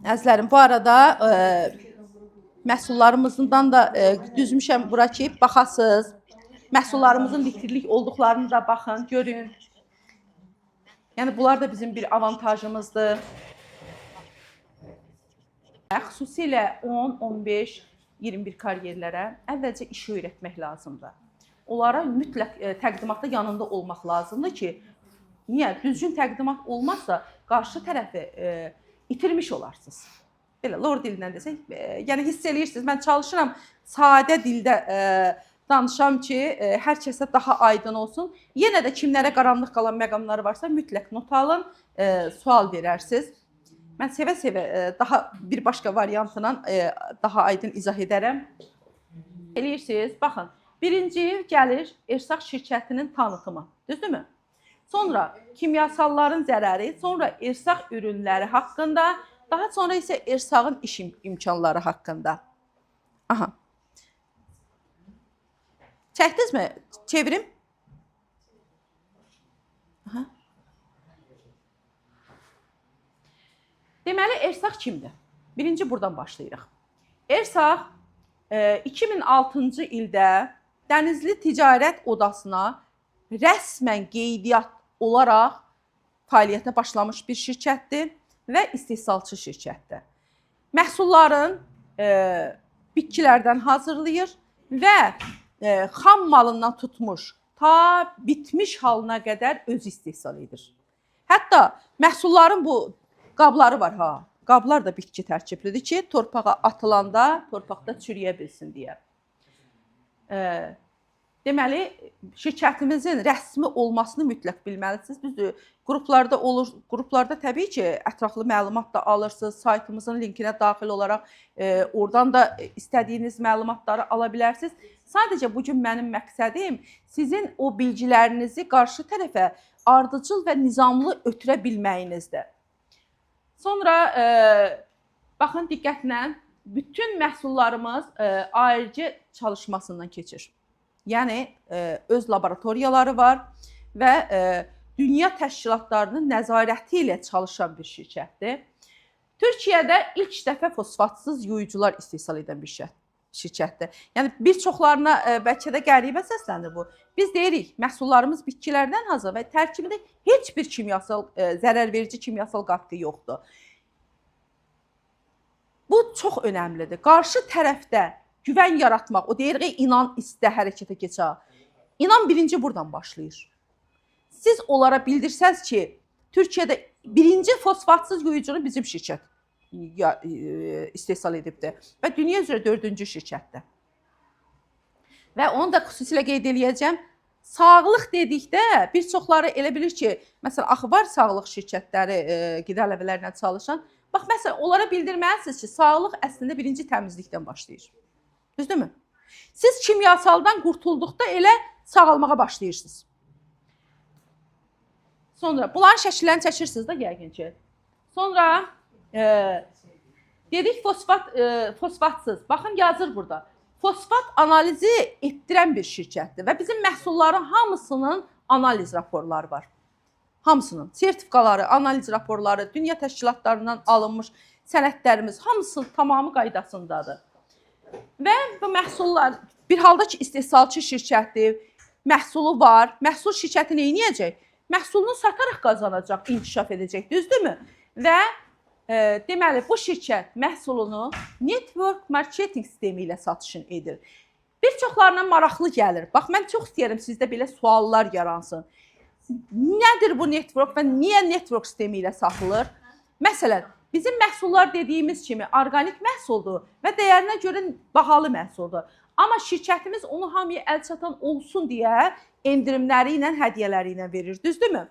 Əzizlərim, bu arada məhsullarımızdan da düzmüşəm bura ki, baxasınız. Məhsullarımızın litrlik olduqlarını da baxın, görün. Yəni, bunlar da bizim bir avantajımızdır. Xüsusilə 10, 15, 21 karyerlərə əvvəlcə iş öyrətmək lazımdır. Onlara mütləq təqdimatda yanında olmaq lazımdır ki, niyə? Düzgün təqdimat olmazsa qarşı tərəfi itirmiş olarsınız. Belə, lor dilindən desək, yəni hiss eləyirsiniz. Mən çalışıram sadə dildə danışam ki, hər kəsə daha aydın olsun. Yenə də kimlərə qaranlıq qalan məqamları varsa mütləq not alın, sual verərsiniz. Mən sevə-sevə daha bir başqa variantla daha aydın izah edərəm. Eləyirsiniz, baxın, birinci gəlir Ersaq şirkətinin tanıtımı, düzdürmü? Sonra kimyasalların zərəri, sonra Ersaq ürünləri haqqında, daha sonra isə Ersaqın iş imkanları haqqında. Aha. Çəkdinizmi? Çevirim. Aha. Deməli, Ersaq kimdir? Birinci buradan başlayırıq. Ersaq 2006-cı ildə Dənizli Ticarət Odasına rəsmən qeydiyyat olaraq fəaliyyətə başlamış bir şirkətdir və istehsalçı şirkətdir. Məhsulların bitkilərdən hazırlayır və xam malından tutmuş, ta bitmiş halına qədər öz istehsal edir. Hətta məhsulların bu qabları var ha. Qablar da bitki tərkiblidir ki, torpağa atılanda torpaqda çürüyə bilsin deyə. Deməli, şirkətimizin rəsmi olmasını mütləq bilməlisiniz. Düzdür, qruplarda olur. Qruplarda təbii ki, ətraflı məlumat da alırsınız. Saytımızın linkinə daxil olaraq oradan da istədiyiniz məlumatları ala bilərsiniz. Sadəcə bugün mənim məqsədim sizin o bilgilərinizi qarşı tərəfə ardıcıl və nizamlı ötürə bilməyinizdir. Sonra baxın diqqətlə, bütün məhsullarımız ayrıca çalışmasından keçir. Yəni öz laboratoriyaları var və dünya təşkilatlarının nəzarəti ilə çalışan bir şirkətdir. Türkiyədə ilk dəfə fosfatsız yuyucular istehsal edən bir şirkətdir. Yəni bir çoxlarına bəlkə də qəribə səslənir bu. Biz deyirik, məhsullarımız bitkilərdən hazır və tərkibində heç bir kimyasal, zərərverici kimyasal qatqı yoxdur. Bu çox önəmlidir. Qarşı tərəfdə güvən yaratmaq, o deyirik, inan istə hərəkətə keçə. İnan birinci buradan başlayır. Siz onlara bildirsəz ki, Türkiyədə birinci fosfatsız yuyucunu bizim şirkət istehsal edibdir və dünya üzrə 4-cü şirkətdir. Və onu da xüsusilə qeyd eləyəcəm. Sağlıq dedikdə bir çoxları elə bilir ki, məsələn, axı var sağlıq şirkətləri qida ləvələrlə çalışan. Bax, məsələn, onlara bildirməlisiniz ki, sağlıq əslində birinci təmizlikdən başlayır. Düzdürmü? Siz kimyasaldan qurtulduqda elə sağalmağa başlayırsınız. Sonra bunların şəkillərini çəkirsiniz də yəqin ki. Sonra dedik fosfatsız. Baxın, yazır burada. Fosfat analizi etdirən bir şirkətdir və bizim məhsulların hamısının analiz raporları var. Hamısının sertifikaları, analiz raporları, dünya təşkilatlarından alınmış sənədlərimiz hamısı tamamı qaydasındadır. Və bu məhsullar bir halda ki, istehsalçı şirkətdir, məhsulu var. Məhsul şirkəti nə edəcək? Məhsulunu sataraq qazanacaq, inkişaf edəcək, düzdürmü? Və deməli, bu şirkət məhsulunu network marketing sistemi ilə satışını edir. Bir çoxlarına maraqlı gəlir. Bax, mən çox istəyirəm sizdə belə suallar yaransın. Nədir bu network və niyə network sistemi ilə satılır? Məsələn, bizim məhsullar dediyimiz kimi orqanik məhsuldur və dəyərinə görə bahalı məhsuldur. Amma şirkətimiz onu hamıya əl çatan olsun deyə endirimləri ilə, hədiyyələri ilə verir, düzdürmü?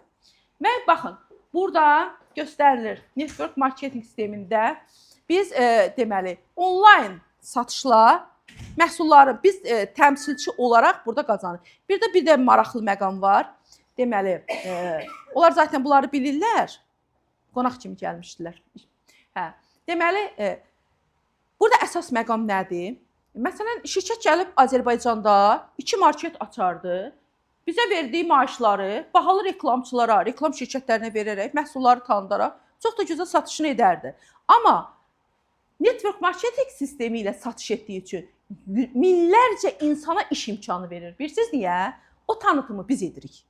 Və baxın, burada göstərilir network marketing sistemində biz deməli onlayn satışla məhsulları biz təmsilçi olaraq burada qazanırıq. Bir də maraqlı məqam var. Deməli, onlar zaten bunları bilirlər. Qonaq kimi gəlmişdilər. Hə. Deməli, burada əsas məqam nədir? Məsələn, şirkət gəlib Azərbaycanda 2 market açardı. Bizə verdiyi maaşları bahalı reklamçılara, reklam şirkətlərinə verərək, məhsulları tanıdaraq çox da gözəl satışını edərdi. Amma network marketing sistemi ilə satış etdiyi üçün minlərcə insana iş imkanı verir. Bilirsiniz niyə? O tanıtımı biz edirik.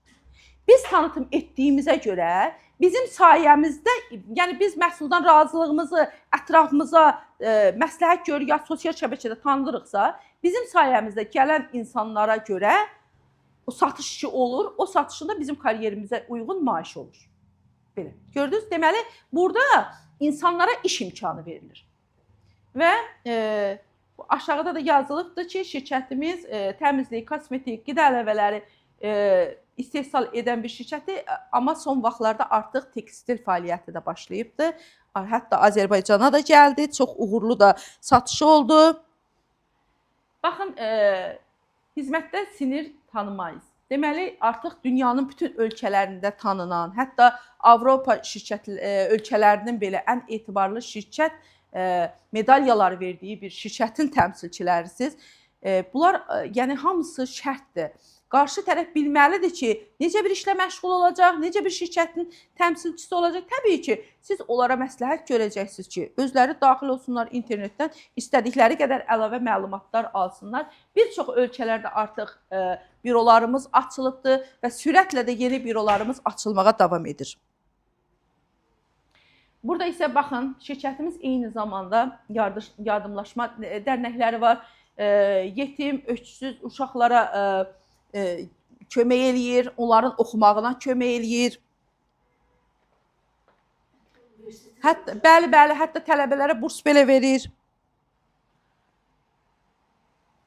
Biz tanıtım etdiyimizə görə bizim sayəmizdə, yəni biz məhsuldan razılığımızı ətrafımıza məsləhət görürük, ya sosial şəbəkədə tanıdırıqsa, bizim sayəmizdə gələn insanlara görə o satışçı olur, o satışında bizim karyerimizə uyğun maaş olur. Belə. Gördünüz? Deməli, burada insanlara iş imkanı verilir. Və aşağıda da yazılıbdır ki, şirkətimiz təmizlik, kosmetik, qida əlavələri istehsal edən bir şirkətdir, amma son vaxtlarda artıq tekstil fəaliyyəti də başlayıbdır. Hətta Azərbaycana da gəldi, çox uğurlu da satışı oldu. Baxın, hizmətdə sinir tanımayız. Deməli, artıq dünyanın bütün ölkələrində tanınan, hətta Avropa ölkələrinin belə ən etibarlı şirkət medalyalar verdiyi bir şirkətin təmsilçilərisiz. Bunlar, yəni hamısı şərtdir. Qarşı tərəf bilməlidir ki, necə bir işlə məşğul olacaq, necə bir şirkətin təmsilçisi olacaq. Təbii ki, siz onlara məsləhət görəcəksiniz ki, özləri daxil olsunlar internetdən, istədikləri qədər əlavə məlumatlar alsınlar. Bir çox ölkələrdə artıq bürolarımız açılıbdır və sürətlə də yeni bürolarımız açılmağa davam edir. Burada isə baxın, şirkətimiz eyni zamanda yardımlaşma dərnəkləri var. Yetim, öksüz uşaqlara kömək eləyir, onların oxumağına kömək eləyir. Bəli, hətta tələbələrə burs belə verir.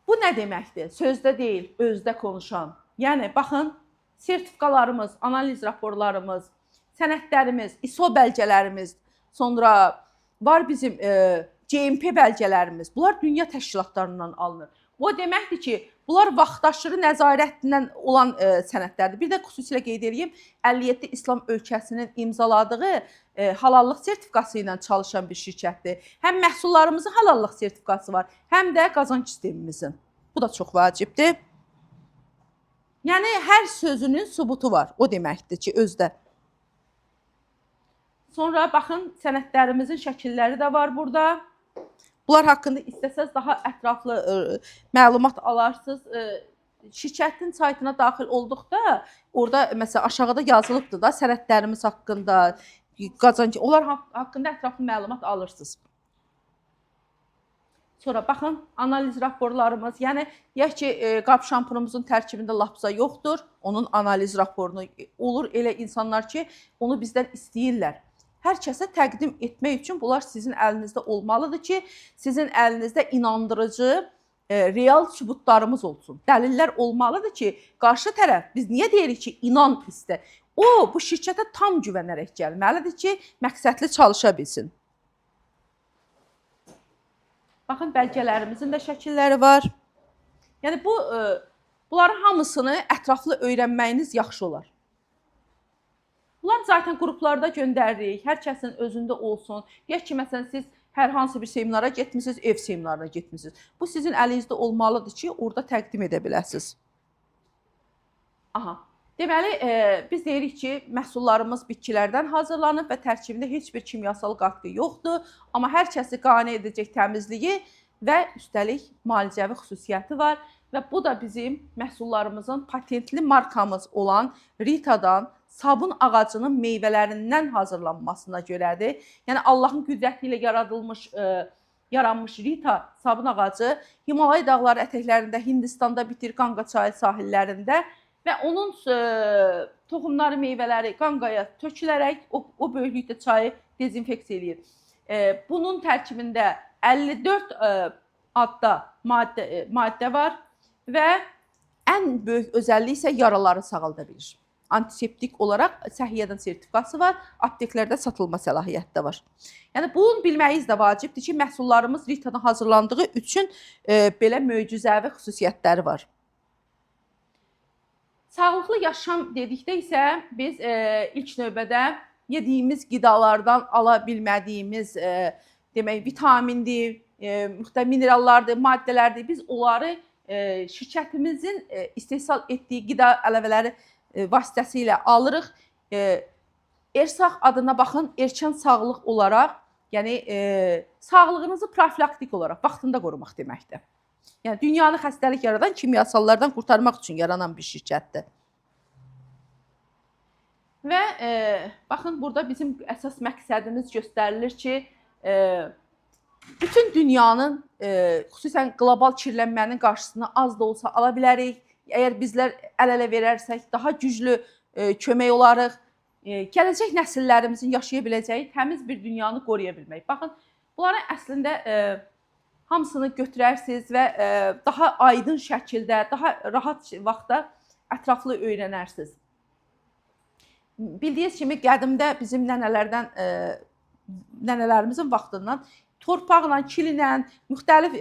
Bu nə deməkdir? Sözdə deyil, özdə konuşan. Yəni, baxın, sertifikalarımız, analiz raporlarımız, sənədlərimiz, ISO bəlgələrimiz, sonra var bizim GMP bəlgələrimiz. Bunlar dünya təşkilatlarından alınır. Bu deməkdir ki, bunlar vaxtaşırı nəzarətlə olan sənədlərdir. Bir də xüsusilə qeyd edeyim, 57 İslam ölkəsinin imzaladığı halallıq sertifikası ilə çalışan bir şirkətdir. Həm məhsullarımızın halallıq sertifikası var, həm də qazanc sistemimizin. Bu da çox vacibdir. Yəni, hər sözünün sübutu var. O deməkdir ki, özdə. Sonra baxın, sənədlərimizin şəkilləri də var burada. Bunlar haqqında istəsəz daha ətraflı məlumat alarsınız. Şirkətin saytına daxil olduqda, orada məsələn aşağıda yazılıbdır da sənədlərimiz haqqında, qazancı, onlar haqqında ətraflı məlumat alırsınız. Sonra baxın, analiz raporlarımız, yəni deyək ki, qab şampunumuzun tərkibində lapsa yoxdur, onun analiz raporunu olur elə insanlar ki, onu bizdən istəyirlər. Hər kəsə təqdim etmək üçün bunlar sizin əlinizdə olmalıdır ki, sizin əlinizdə inandırıcı, real sübutlarımız olsun. Dəlillər olmalıdır ki, qarşı tərəf, biz niyə deyirik ki, inan istə? O, bu şirkətə tam güvənərək gəlməlidir ki, məqsədli çalışa bilsin. Baxın, bəlgələrimizin də şəkilləri var. Yəni, bunların hamısını ətraflı öyrənməyiniz yaxşı olar. Bunlar zaten qruplarda göndəririk, hər kəsin özündə olsun. Deyək ki, məsələn, siz hər hansı bir seminara getmişsiniz, ev seminarına getmişsiniz. Bu sizin əlinizdə olmalıdır ki, orada təqdim edə biləsiniz. Aha. Deməli, biz deyirik ki, məhsullarımız bitkilərdən hazırlanıb və tərkibində heç bir kimyasal qatqı yoxdur. Amma hər kəsi qane edəcək təmizliyi və üstəlik müalicəvi xüsusiyyəti var. Və bu da bizim məhsullarımızın patentli markamız olan Rita'dan sabun ağacının meyvələrindən hazırlanmasına görədir. Yəni, Allahın qüdrəti ilə yaranmış Rita sabun ağacı Himalay dağları ətəklərində, Hindistanda bitir, Qanga çayı sahillərində və onun toxumları, meyvələri qanqaya tökülərək o böyüklükdə çayı dezinfeksiya eləyir. Bunun tərkibində 54 adda maddə var və ən böyük özəlliyi isə yaraları sağalda bilir. Antiseptik olaraq səhiyyədən sertifikası var, apteklərdə satılma səlahiyyəti də var. Yəni bunu bilməyiniz də vacibdir ki, məhsullarımız Ritadan hazırlandığı üçün belə möcüzəvi xüsusiyyətləri var. Sağlıqlı yaşam dedikdə isə biz ilk növbədə yediyimiz qidalardan ala bilmədiyimiz demək vitamindir, müxtəlif minerallardır, maddələrdir. Biz onları şirkətimizin istehsal etdiyi qida əlavələri vasitəsilə alırıq. Ersaq adına baxın, erkən sağlıq olaraq, yəni sağlığınızı profilaktik olaraq vaxtında qorumaq deməkdir. Yəni dünyanı xəstəlik yaradan kimyasallardan qurtarmaq üçün yaranan bir şirkətdir. Və baxın, burada bizim əsas məqsədimiz göstərilir ki, bütün dünyanın, xüsusən qlobal kirlənmənin qarşısını az da olsa ala bilərik. Əgər bizlər əl-ələ verərsək, daha güclü kömək olarıq. Gələcək nəsillərimizin yaşaya biləcəyi təmiz bir dünyanı qoruya bilmək. Baxın, bunların əslində hamısını götürərsiniz və daha aydın şəkildə, daha rahat vaxtda ətraflı öyrənərsiniz. Bildiyiniz kimi qədimdə bizim nənələrimizin vaxtından torpaqla, kilinlə, müxtəlif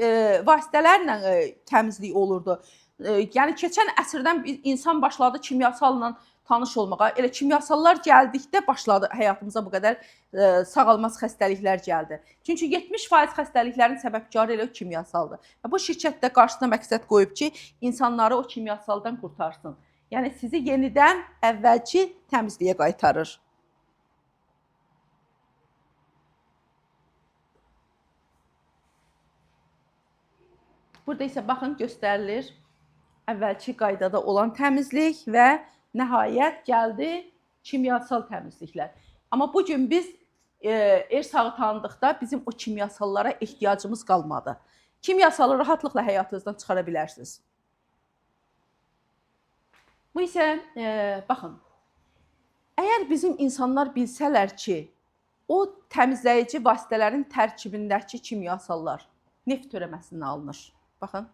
vasitələrlə təmizlik olurdu. Yəni keçən əsrdən insan başladı kimyasalla tanış olmağa. Elə kimyasallar gəldikdə başladı həyatımıza bu qədər sağalmaz xəstəliklər gəldi. Çünki 70% xəstəliklərin səbəbkarı elə kimyasaldır. Bu şirkət də qarşısına məqsəd qoyub ki, insanları o kimyasaldan qurtarsın. Yəni sizi yenidən əvvəlki təmizliyə qaytarır. Burada isə baxın göstərilir əvvəlki qaydada olan təmizlik və nəhayət gəldi kimyasal təmizliklər. Amma bugün biz ersağı tanıdıqda bizim o kimyasallara ehtiyacımız qalmadı. Kimyasalı rahatlıqla həyatınızdan çıxara bilərsiniz. Bu isə, baxın, əgər bizim insanlar bilsələr ki, o təmizləyici vasitələrin tərkibindəki kimyasallar neft törəməsindən alınır. Baxın,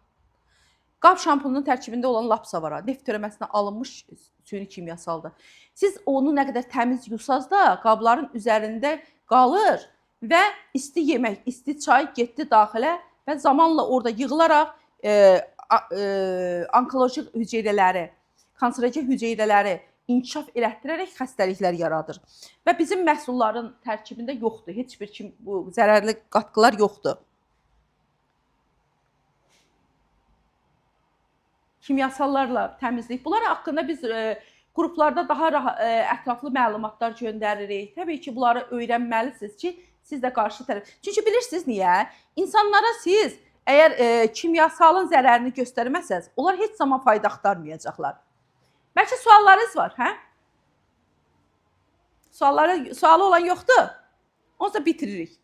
qab şampununun tərkibində olan lapsavara neft törəməsindən alınmış süni kimyasaldır. Siz onu nə qədər təmiz yusaz da qabların üzərində qalır və isti yemək, isti çay getdi daxilə və zamanla orada yığılaraq onkoloji hüceyrələri, kanserogen hüceyrələri inkişaf elətdirərək xəstəliklər yaradır. Və bizim məhsulların tərkibində yoxdur, heç bir zərərli qatqılar yoxdur. Kimyasallarla təmizlik. Bunlar haqqında biz qruplarda daha ətraflı məlumatlar göndəririk. Təbii ki, bunları öyrənməlisiniz ki, siz də qarşı tərəf. Çünki bilirsiniz niyə? İnsanlara siz əgər kimyasalın zərərini göstərməsəz, onlar heç zaman fayda axtarmayacaqlar. Bəlkə suallarınız var, hə? Sualı olan yoxdur? Onsa bitiririk.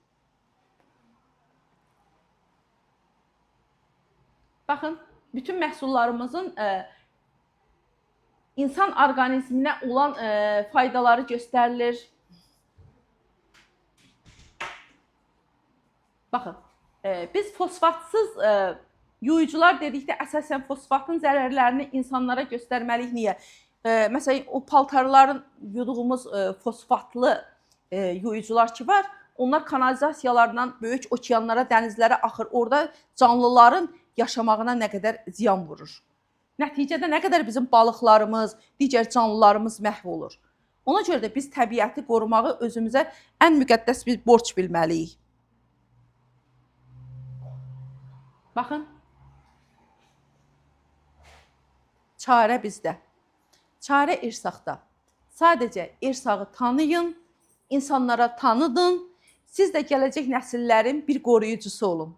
Baxın, bütün məhsullarımızın insan orqanizminə olan faydaları göstərilir. Baxın, biz fosfatsız yuyucular dedikdə əsasən fosfatın zərərlərini insanlara göstərməliyik. Niyə? Məsələn, o paltarların yuduğumuz fosfatlı yuyucular ki var, onlar kanalizasiyalardan böyük okeanlara, dənizlərə axır. Orada canlıların yaşamağına nə qədər ziyan vurur. Nəticədə nə qədər bizim balıqlarımız, digər canlılarımız məhv olur. Ona görə də biz təbiəti qorumağı özümüzə ən müqəddəs bir borc bilməliyik. Baxın, çarə bizdə. Çarə ersaqda. Sadəcə ersağı tanıyın, insanlara tanıdın, siz də gələcək nəsillərin bir qoruyucusu olun.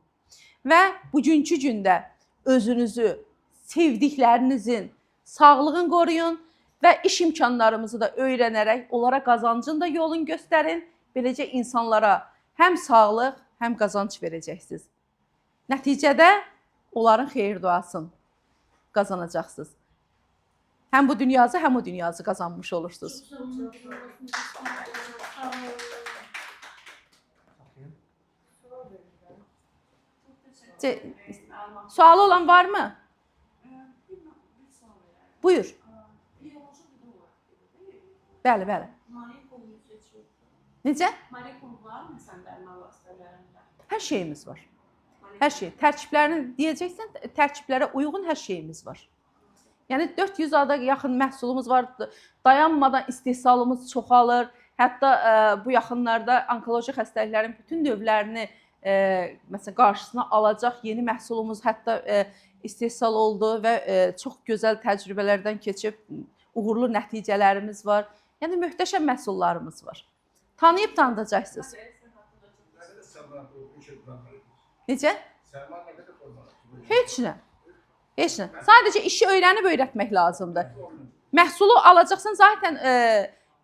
Və bugünkü gündə özünüzü, sevdiklərinizin sağlığını qoruyun və iş imkanlarımızı da öyrənərək onlara qazancın da yolunu göstərin. Beləcə insanlara həm sağlıq, həm qazanc verəcəksiniz. Nəticədə onların xeyir duasını qazanacaqsınız. Həm bu dünyazı, həm o dünyazı qazanmış olursunuz. Sualı olan var mı? Buyur. Bəli, bəli. Necə? Hər şeyimiz var. Hər şey. Tərkiblərini deyəcəksən, tərkiblərə uyğun hər şeyimiz var. Yəni 400-a yaxın məhsulumuz var. Dayanmadan istehsalımız çoxalır. Hətta bu yaxınlarda onkoloji xəstəliklərin bütün növlərini məsələn qarşısına alacaq yeni məhsulumuz hətta istehsal oldu və çox gözəl təcrübələrdən keçib uğurlu nəticələrimiz var. Yəni möhtəşəm məhsullarımız var. Tanıyıb tanıdacaqsınız. Necə? Heç nə. Heç nə. Sadəcə işi öyrənib öyrətmək lazımdır. Məhsulu alacaqsan zaten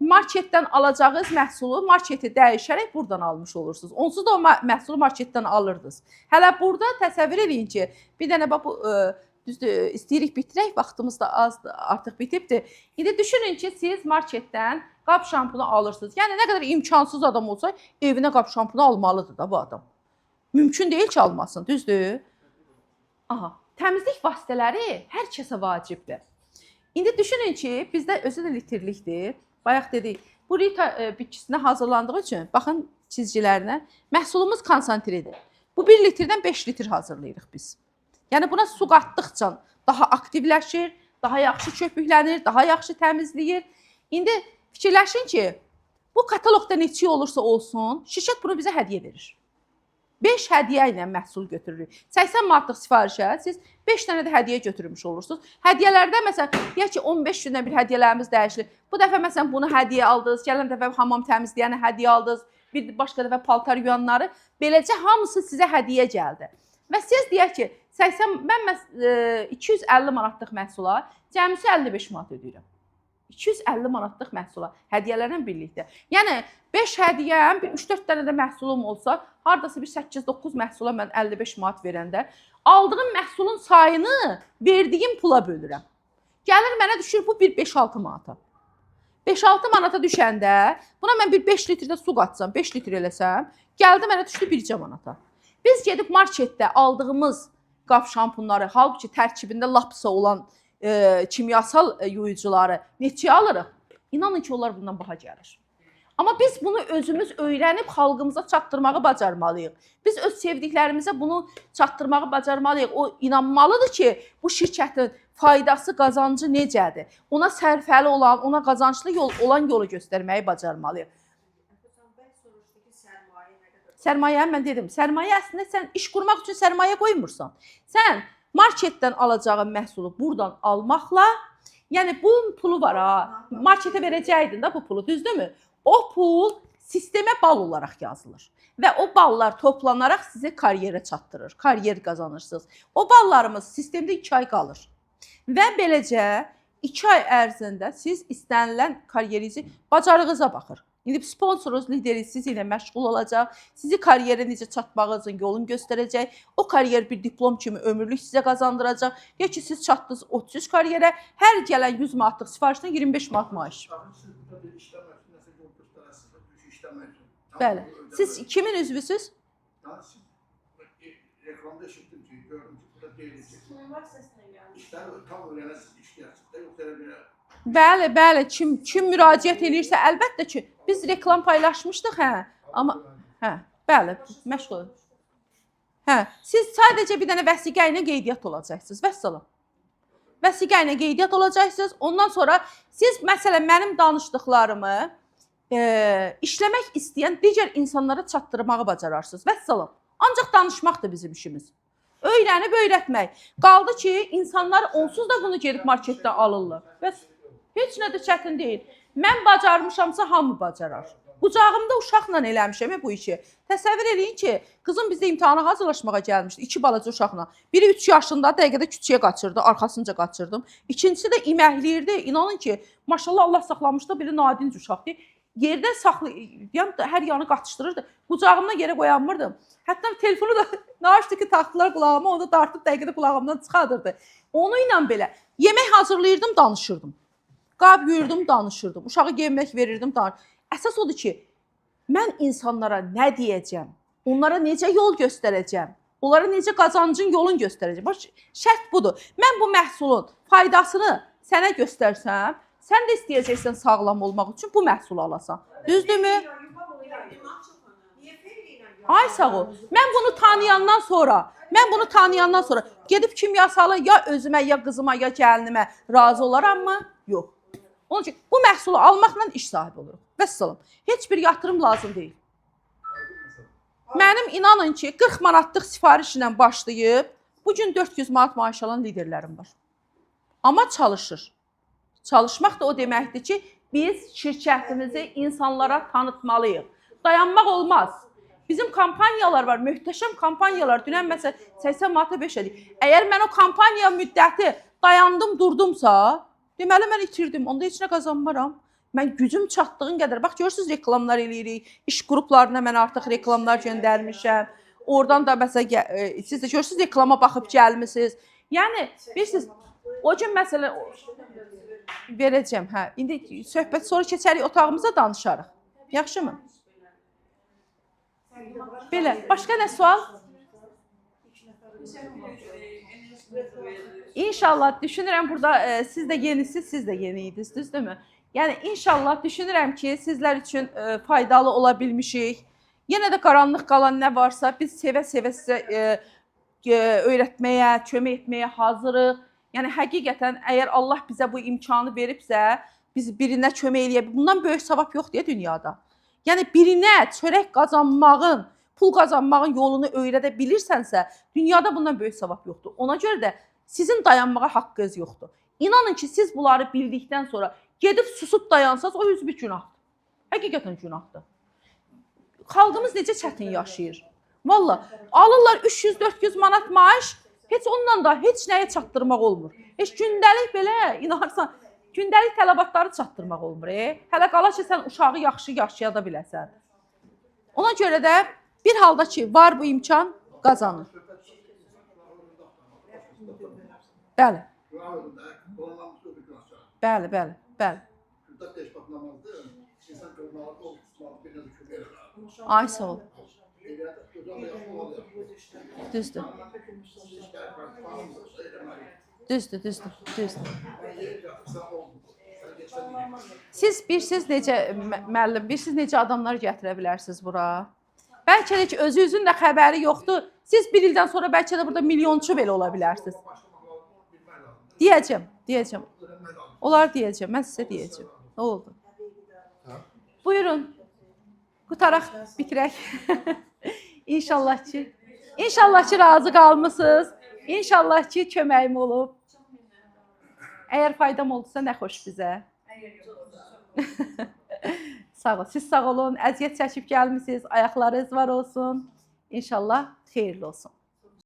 marketdən alacağınız məhsulu marketi dəyişərək buradan almış olursunuz. Onsuz da o məhsulu marketdən alırdınız. Hələ burada təsəvvür edin ki, bir dənə bu düzdür, istəyirik bitirək, vaxtımız da azdır, artıq bitibdir. İndi düşünün ki, siz marketdən qab şampunu alırsınız. Yəni nə qədər imkansız adam olsa, evinə qab şampunu almalıdır da bu adam. Mümkün deyil ki, almasın, düzdür? Aha, təmizlik vasitələri hər kəsə vacibdir. İndi düşünün ki, bizdə özü də litrlikdir. Bayaq dedik, bu Rita bitkisinə hazırlandığı üçün, baxın çizgilərinə, məhsulumuz konsantredir. Bu 1 litrdən 5 litr hazırlayırıq biz. Yəni buna su qatdıqca daha aktivləşir, daha yaxşı köpüklənir, daha yaxşı təmizləyir. İndi fikirləşin ki, bu kataloqda neçə olursa olsun, şirkət bunu bizə hədiyyə verir. 5 hədiyyə ilə məhsul götürürük. 80 manatlıq sifarişə siz 5 dənə də hədiyyə götürmüş olursunuz. Hədiyyələrdə məsələn, deyək ki, 15 gündən bir hədiyyələrimiz dəyişilir. Bu dəfə məsələn bunu hədiyyə aldınız, gələn dəfə hamam təmizləyəni hədiyyə aldınız, bir başqa dəfə paltar yuyanları. Beləcə hamısı sizə hədiyyə gəldi. Və siz deyək ki, 250 manatlıq məhsula cəmisi 55 manat ödəyirəm. 250 manatlıq məhsula, hədiyyələrlə birlikdə. Yəni 5 hədiyyəm, 3-4 dənə də məhsulum olsa, hardasa bir 8-9 məhsula mən 55 manat verəndə, aldığım məhsulun sayını verdiyim pula bölürəm. Gəlir mənə düşür bu bir 5-6 manata. 5-6 manata düşəndə, buna mən bir 5 litrdə su qatsam, 5 litr eləsəm, gəldi mənə düşdü 1 manata. Biz gedib marketdə aldığımız qab şampunları, halbuki tərkibində lapsa olan kimyasal yuyucuları neçəyə alırıq? İnanın ki, onlar bundan baha gəlir. Amma biz bunu özümüz öyrənib xalqımıza çatdırmağı bacarmalıyıq. Biz öz sevdiklərimizə bunu çatdırmağı bacarmalıyıq. O inanmalıdır ki, bu şirkətin faydası, qazancı necədir? Ona sərfəli olan, ona qazanclı olan yolu göstərməyi bacarmalıyıq. Sərmayə mən dedim, sərmayə əslində sən iş qurmaq üçün sərmayə qoymursan. Sən marketdən alacağın məhsulu buradan almaqla, yəni bunun pulu var ha, marketə verəcəydin də bu pulu, düzdürmü? O pul sistemə bal olaraq yazılır və o ballar toplanaraq sizi karyerə çatdırır, kariyer qazanırsınız. O ballarımız sistemdə 2 ay qalır və beləcə 2 ay ərzində siz istənilən kariyerizi bacarığınıza baxır. İndi sponsorunuz, lideriniz sizinlə məşğul olacaq, sizi kariyerə necə çatmağınızın yolunu göstərəcək, o kariyer bir diplom kimi ömürlük sizə qazandıracaq. Deyək ki, siz çatdınız 33 kariyerə, hər gələn 100 manatlıq sifarişdən 25 manat maaş. Bəli. Siz kimin üzvüsüz? Reklamda eşitdim ki, gördüm ki, burada deyilecek. İşler tam öğrenəsiz işləyəsiz, yoxsa elə Bəli, bəli, kim müraciət edirsə, əlbəttə ki, biz reklam paylaşmışdıq, hə. Amma bəli, məşğul olun. Hə, siz sadəcə bir dənə vəsiqə ilə qeydiyyat olacaqsınız. Vəssalam. Vəsiqə ilə qeydiyyat olacaqsınız. Ondan sonra siz məsələn mənim danışdıqlarımı işləmək istəyən digər insanlara çatdırmağı bacararsınız. Vəssalam. Ancaq danışmaq da bizim işimiz. Öyrənib öyrətmək. Qaldı ki, insanlar onsuz da bunu gedib marketdə alırlar. Bəs heç nə də çətin deyil. Mən bacarmışamsa hamı bacarar. Qucağımda uşaqla eləmişəm bu işi. Təsəvvür edin ki, qızım bizdə imtahana hazırlaşmağa gəlmişdi. 2 balaca uşaqla. Biri 3 yaşında dəqiqədə küçüyə qaçırdı, arxasınca qaçırdım. İkincisi də iməkləyirdi. İnanın ki, maşallah Allah saxlamışdı, biri nadinc uşaqdır. yerdən saxlayıb, hər yanı qatışdırırdı. Qucağımdan yerə qoyanmırdım. Hətta telefonu da naşdiki taxtılar qulağıma, onu da dartıb dəqiqədə qulağımdan çıxardırdı. Onu ilə belə yemək hazırlayırdım, danışırdım. Qab yuyurdum, danışırdım. Uşağı yemək verirdim, danışırdım. Əsas odur ki, mən insanlara nə deyəcəm? Onlara necə yol göstərəcəm? Onlara necə qazancın yolunu göstərəcəm? Bax, şərt budur. Mən bu məhsulun faydasını sənə göstərsəm, sən də istəyəcəksən sağlam olmaq üçün bu məhsulu alasan. Düzdürmü? Ay sağ ol. Mən bunu tanıyandan sonra gedib kimyasalı ya özümə, ya qızıma, ya gəlinimə razı olaramı? Yox. Onun üçün bu məhsulu almaqla iş sahibi oluruq. Vəssalam. Heç bir yatırım lazım deyil. Mənim inanın ki, 40 manatlıq sifariş ilə başlayıb, bugün 400 manat maaş alan liderlərim var. Amma çalışır. Çalışmaq da o deməkdir ki, biz şirkətimizi insanlara tanıtmalıyıq. Dayanmaq olmaz. Bizim kampanyalar var, möhtəşəm kampanyalar. Dünən məsələn 80 manata 5 edik. Əgər mən o kampanya müddəti dayandım, durdumsa, deməli mən itirdim. Onda heç nə qazanmaram. Mən gücüm çatdığın qədər, bax görürsünüz reklamlar eləyirik. İş qruplarına mən artıq reklamlar göndərmişəm. Oradan da məsələn siz də görürsünüz reklama baxıb gəlmisiniz. Yəni bilirsiniz, o gün məsələn verəcəm, hə. İndi söhbət sonra keçərik otağımıza danışarıq. Yaxşımı? Belə, başqa nə sual? İnşallah düşünürəm burada siz də yenisiniz, siz də yeni idiniz, düzdürmü? Yəni inşallah düşünürəm ki, sizlər üçün faydalı ola bilmişik. Yenə də qaranlıq qalan nə varsa biz sevə-sevə sizə öyrətməyə, kömək etməyə hazırıq. Yəni həqiqətən əgər Allah bizə bu imkanı veribsə, biz birinə kömək eləyə biliriz. Bundan böyük savab yox deyə dünyada. Yəni birinə çörək qazanmağın, pul qazanmağın yolunu öyrədə bilirsənsə, dünyada bundan böyük savab yoxdur. Ona görə də sizin dayanmağa haqqınız yoxdur. İnanın ki, siz bunları bildikdən sonra gedib susub dayansaz, o yüz bir günahdır. Həqiqətən günahdır. Xalqımız necə çətin yaşayır. Valla, alırlar 300-400 manat maaş, heç onunla da heç nəyə çatdırmaq olmur. Heç gündəlik belə, inanırsan, gündəlik tələbatları çatdırmaq olmur. Hələ qala ki, sən uşağı yaxşı yaşaya da biləsən. Ona görə də bir halda ki, var bu imkan, qazanır. Bəli. Bəli, bəli, bəli. Ay sağ ol. Düzdür. Düzdür. Siz bilirsiniz necə, müəllim, bilirsiniz necə adamlar gətirə bilərsiniz bura? Bəlkə də ki, özünüzün də xəbəri yoxdur. Siz bir ildən sonra bəlkə də burada milyonçu belə ola bilərsiniz. Deyəcəm. Onlar deyəcəm, mən sizə deyəcəm. Nə oldu? Buyurun. Qutaraq, bitirək. İnşallah ki, razı qalmısınız. İnşallah ki, köməyim olub. Əgər faydam oldusa, nə xoş bizə. Sağ ol. Siz sağ olun, əziyyət çəkib gəlmisiniz, ayaqlarınız var olsun. İnşallah xeyirli olsun.